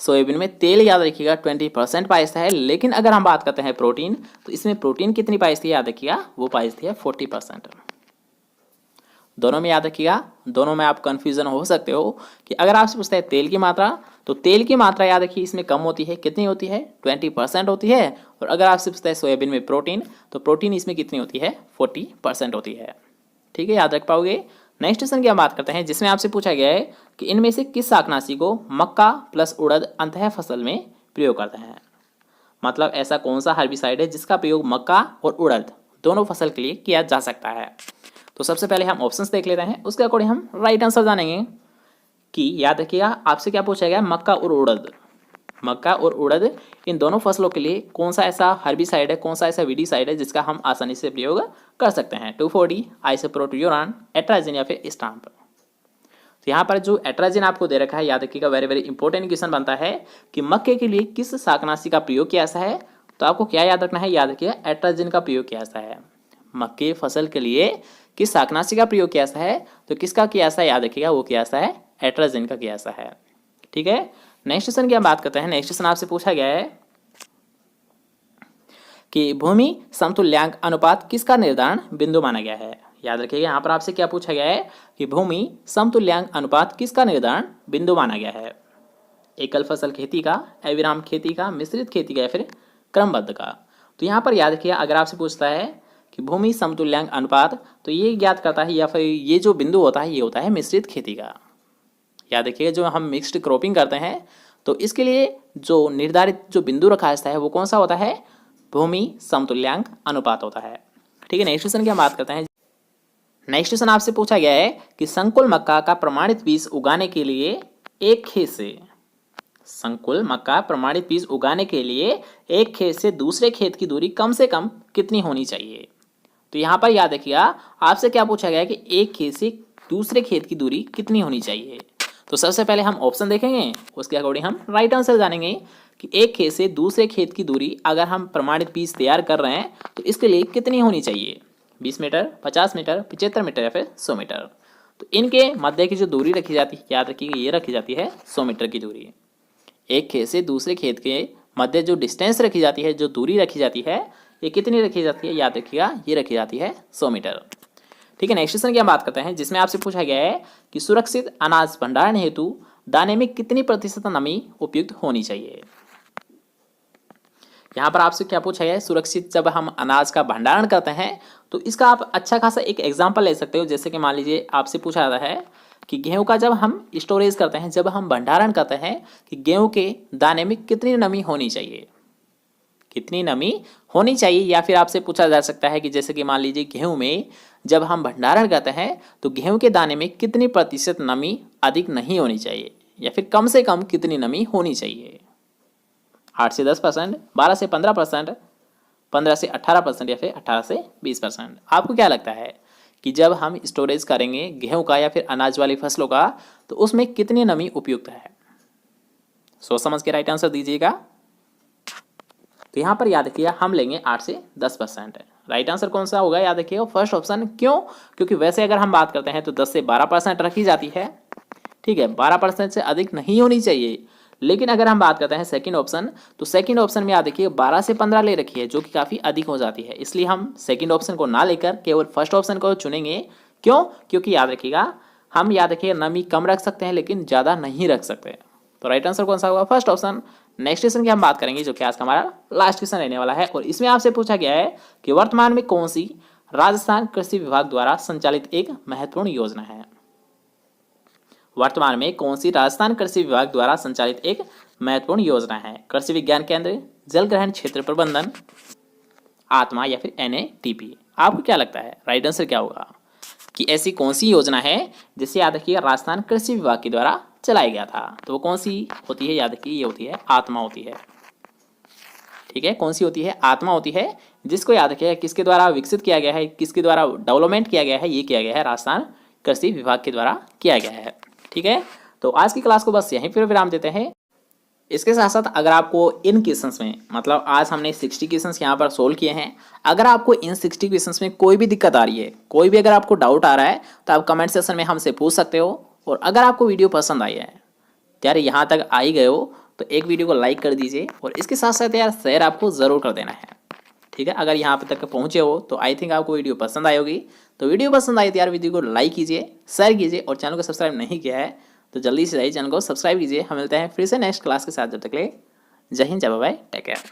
सोयाबीन में तेल याद रखिएगा 20% पाया जाता है। लेकिन अगर हम बात करते हैं प्रोटीन, तो इसमें प्रोटीन कितनी पाई जाती है, याद रखिएगा वो पाई जाती है 40%। दोनों में याद रखिएगा, दोनों में आप कंफ्यूजन हो सकते हो कि अगर आपसे पूछता है तेल की मात्रा, तो तेल की मात्रा याद रखिए इसमें कम होती है, कितनी होती है, 20% होती है। और अगर आपसे पूछता है सोयाबीन में प्रोटीन, तो प्रोटीन इसमें कितनी होती है, 40% होती है। ठीक है, याद रख पाओगे। नेक्स्ट क्वेश्चन की हम बात करते हैं, जिसमें आपसे पूछा गया है कि इनमें से किस शाकनाशी को मक्का प्लस उड़द अंतः फसल में प्रयोग करते हैं। मतलब ऐसा कौन सा हर्बिसाइड है जिसका प्रयोग मक्का और उड़द दोनों फसल के लिए किया जा सकता है। तो सबसे पहले हम ऑप्शंस देख लेते हैं, उसके अकॉर्डिंग हम राइट आंसर जानेंगे। कि याद रखिएगा आपसे क्या पूछा गया, मक्का और उड़द। मक्का और उड़द इन दोनों फसलों के लिए कौन सा ऐसा हर्बिसाइड है, कौन सा ऐसा वीडिसाइड है जिसका हम आसानी से प्रयोग कर सकते हैं। 2,4-D, आइसोप्रोटोयूरान, एट्राजिन या फिर स्टाम्प। तो यहाँ पर जो एट्राजिन आपको दे रखा है, याद रखिएगा वेरी वेरी इंपॉर्टेंट क्वेश्चन बनता है कि मक्के के लिए किस शाकनाशी का प्रयोग किया ऐसा है। तो आपको क्या याद रखना है, याद रखिएगा एट्राजिन का प्रयोग किया ऐसा है। मक्के फसल के लिए किस शाकनाशी का प्रयोग किया ऐसा है, तो किसका किया ऐसा है, याद रखिएगा वो किया ऐसा है एट्राजेन का गैस है। ठीक है, नेक्स्ट क्वेश्चन की हम बात करते हैं। नेक्स्ट क्वेश्चन आपसे पूछा गया है कि भूमि समतुल्यांक अनुपात किसका निर्धारण बिंदु माना गया है। याद रखिएगा, यहाँ पर आपसे क्या पूछा गया है कि भूमि समतुल्यांक अनुपात किसका निर्धारण बिंदु माना गया है। एकल फसल खेती का, अविराम खेती का, मिश्रित खेती का या फिर क्रमबद्ध का। तो यहाँ पर याद रखिएगा, अगर आपसे पूछता है कि भूमि समतुल्यांक अनुपात, तो ये ज्ञात करता है या फिर ये जो बिंदु होता है ये होता है मिश्रित खेती का। याद रखिएगा, जो हम मिक्स्ड क्रॉपिंग करते हैं तो इसके लिए जो निर्धारित जो बिंदु रखा जाता है वो कौन सा होता है, भूमि समतुल्यांक अनुपात होता है। ठीक है, नेक्स्ट क्वेश्चन की हम बात करते हैं। नेक्स्ट क्वेश्चन आपसे पूछा गया है कि संकुल मक्का का प्रमाणित बीज उगाने के लिए एक खेत से, संकुल मक्का प्रमाणित बीज उगाने के लिए एक खेत से दूसरे खेत की दूरी कम से कम कितनी होनी चाहिए। तो यहाँ पर याद रखिएगा, आपसे क्या पूछा गया है कि एक खेत से दूसरे खेत की दूरी कितनी होनी चाहिए। तो सबसे पहले हम ऑप्शन देखेंगे, उसके अकॉर्डिंग हम राइट आंसर जानेंगे कि एक खेत से दूसरे खेत की दूरी अगर हम प्रमाणित बीज तैयार कर रहे हैं तो इसके लिए कितनी होनी चाहिए, 20 मीटर, 50 मीटर, 75 मीटर या फिर 100 मीटर। तो इनके मध्य की जो दूरी रखी जाती है, याद रखिएगा ये रखी जाती है 100 मीटर की दूरी। एक खेत से दूसरे खेत के मध्य जो डिस्टेंस रखी जाती है, जो दूरी रखी जाती है, ये कितनी रखी जाती है, याद रखिएगा ये रखी जाती है 100 मीटर। ठीक है, नेक्स्ट क्वेश्चन की हम बात करते हैं, जिसमें आपसे पूछा गया है कि सुरक्षित अनाज भंडारण हेतु दाने में कितनी प्रतिशत नमी उपयुक्त होनी चाहिए। यहाँ पर आपसे क्या पूछा गया है, सुरक्षित जब हम अनाज का भंडारण करते हैं तो इसका आप अच्छा खासा एक एग्जाम्पल ले सकते हो। जैसे कि मान लीजिए आपसे पूछा जाता है कि गेहूं का जब हम स्टोरेज करते हैं, जब हम भंडारण करते हैं कि गेहूं के दाने में कितनी नमी होनी चाहिए, कितनी नमी होनी चाहिए। या फिर आपसे पूछा जा सकता है कि जैसे कि मान लीजिए गेहूं में जब हम भंडारण करते हैं तो गेहूं के दाने में कितनी प्रतिशत नमी अधिक नहीं होनी चाहिए, या फिर कम से कम कितनी नमी होनी चाहिए, 8 से 10%, 12 से 15%, 15 से 18% या फिर 18 से 20%। आपको क्या लगता है कि जब हम स्टोरेज करेंगे गेहूं का या फिर अनाज वाली फसलों का तो उसमें कितनी नमी उपयुक्त है। सोच समझ के राइट आंसर दीजिएगा। तो यहाँ पर याद रखिएगा हम लेंगे 8 से 10%। राइट आंसर कौन सा होगा, याद रखिएगा फर्स्ट ऑप्शन। क्यों, क्योंकि वैसे अगर हम बात करते हैं तो 10 से 12% रखी जाती है। ठीक है, 12% से अधिक नहीं होनी चाहिए। लेकिन अगर हम बात करते हैं सेकंड ऑप्शन, तो सेकंड ऑप्शन में याद रखिए 12 से 15 ले रखी है, जो कि काफ़ी अधिक हो जाती है। इसलिए हम सेकंड ऑप्शन को ना लेकर केवल फर्स्ट ऑप्शन को चुनेंगे। क्यों, क्योंकि याद रखिएगा हम याद रखिए नमी कम रख सकते हैं लेकिन ज़्यादा नहीं रख सकते। तो राइट आंसर कौन सा होगा, फर्स्ट ऑप्शन। नेक्स्ट क्वेश्चन की हम बात करेंगे, जो कि आज का हमारा लास्ट क्वेश्चन रहने वाला है, और इसमें आपसे पूछा गया है कि वर्तमान में कौन सी राजस्थान कृषि विभाग द्वारा संचालित एक महत्वपूर्ण योजना है। वर्तमान में कौन सी राजस्थान कृषि विभाग द्वारा संचालित एक महत्वपूर्ण योजना है। कृषि विज्ञान केंद्र, जल ग्रहण क्षेत्र प्रबंधन, आत्मा या फिर NATP। आपको क्या लगता है राइट आंसर क्या होगा कि ऐसी कौन सी योजना है जिसे याद रखिए राजस्थान कृषि विभाग के द्वारा चलाया गया था। तो वो कौन सी होती है, याद रखिए ये होती है आत्मा होती है। ठीक है, कौन सी होती है, आत्मा होती है, जिसको याद रखिए किसके द्वारा विकसित किया गया है, किसके द्वारा डेवलपमेंट किया गया है, ये किया गया है राजस्थान कृषि विभाग के द्वारा किया गया है। ठीक है, तो आज की क्लास को बस यहीं पर विराम देते हैं। इसके साथ साथ अगर आपको इन क्वेश्चंस में, मतलब आज हमने 60 क्वेश्चंस यहाँ पर सोल्व किए हैं, अगर आपको इन 60 क्वेश्चंस में कोई भी दिक्कत आ रही है, कोई भी अगर आपको डाउट आ रहा है तो आप कमेंट सेक्शन में हमसे पूछ सकते हो। और अगर आपको वीडियो पसंद आई है, यार यहाँ तक आ ही गए हो तो एक वीडियो को लाइक कर दीजिए, और इसके साथ साथ यार शेयर आपको ज़रूर कर देना है। ठीक है, अगर यहाँ तक पहुँचे हो तो आई थिंक आपको वीडियो पसंद आई होगी। तो वीडियो पसंद आई तो यार वीडियो को लाइक कीजिए, शेयर कीजिए, और चैनल को सब्सक्राइब नहीं किया है तो जल्दी से जाइए चैनल को सब्सक्राइब कीजिए। हम मिलते हैं फिर से नेक्स्ट क्लास के साथ, जब तक ले जय हिंद, जय बाय, टेक केयर।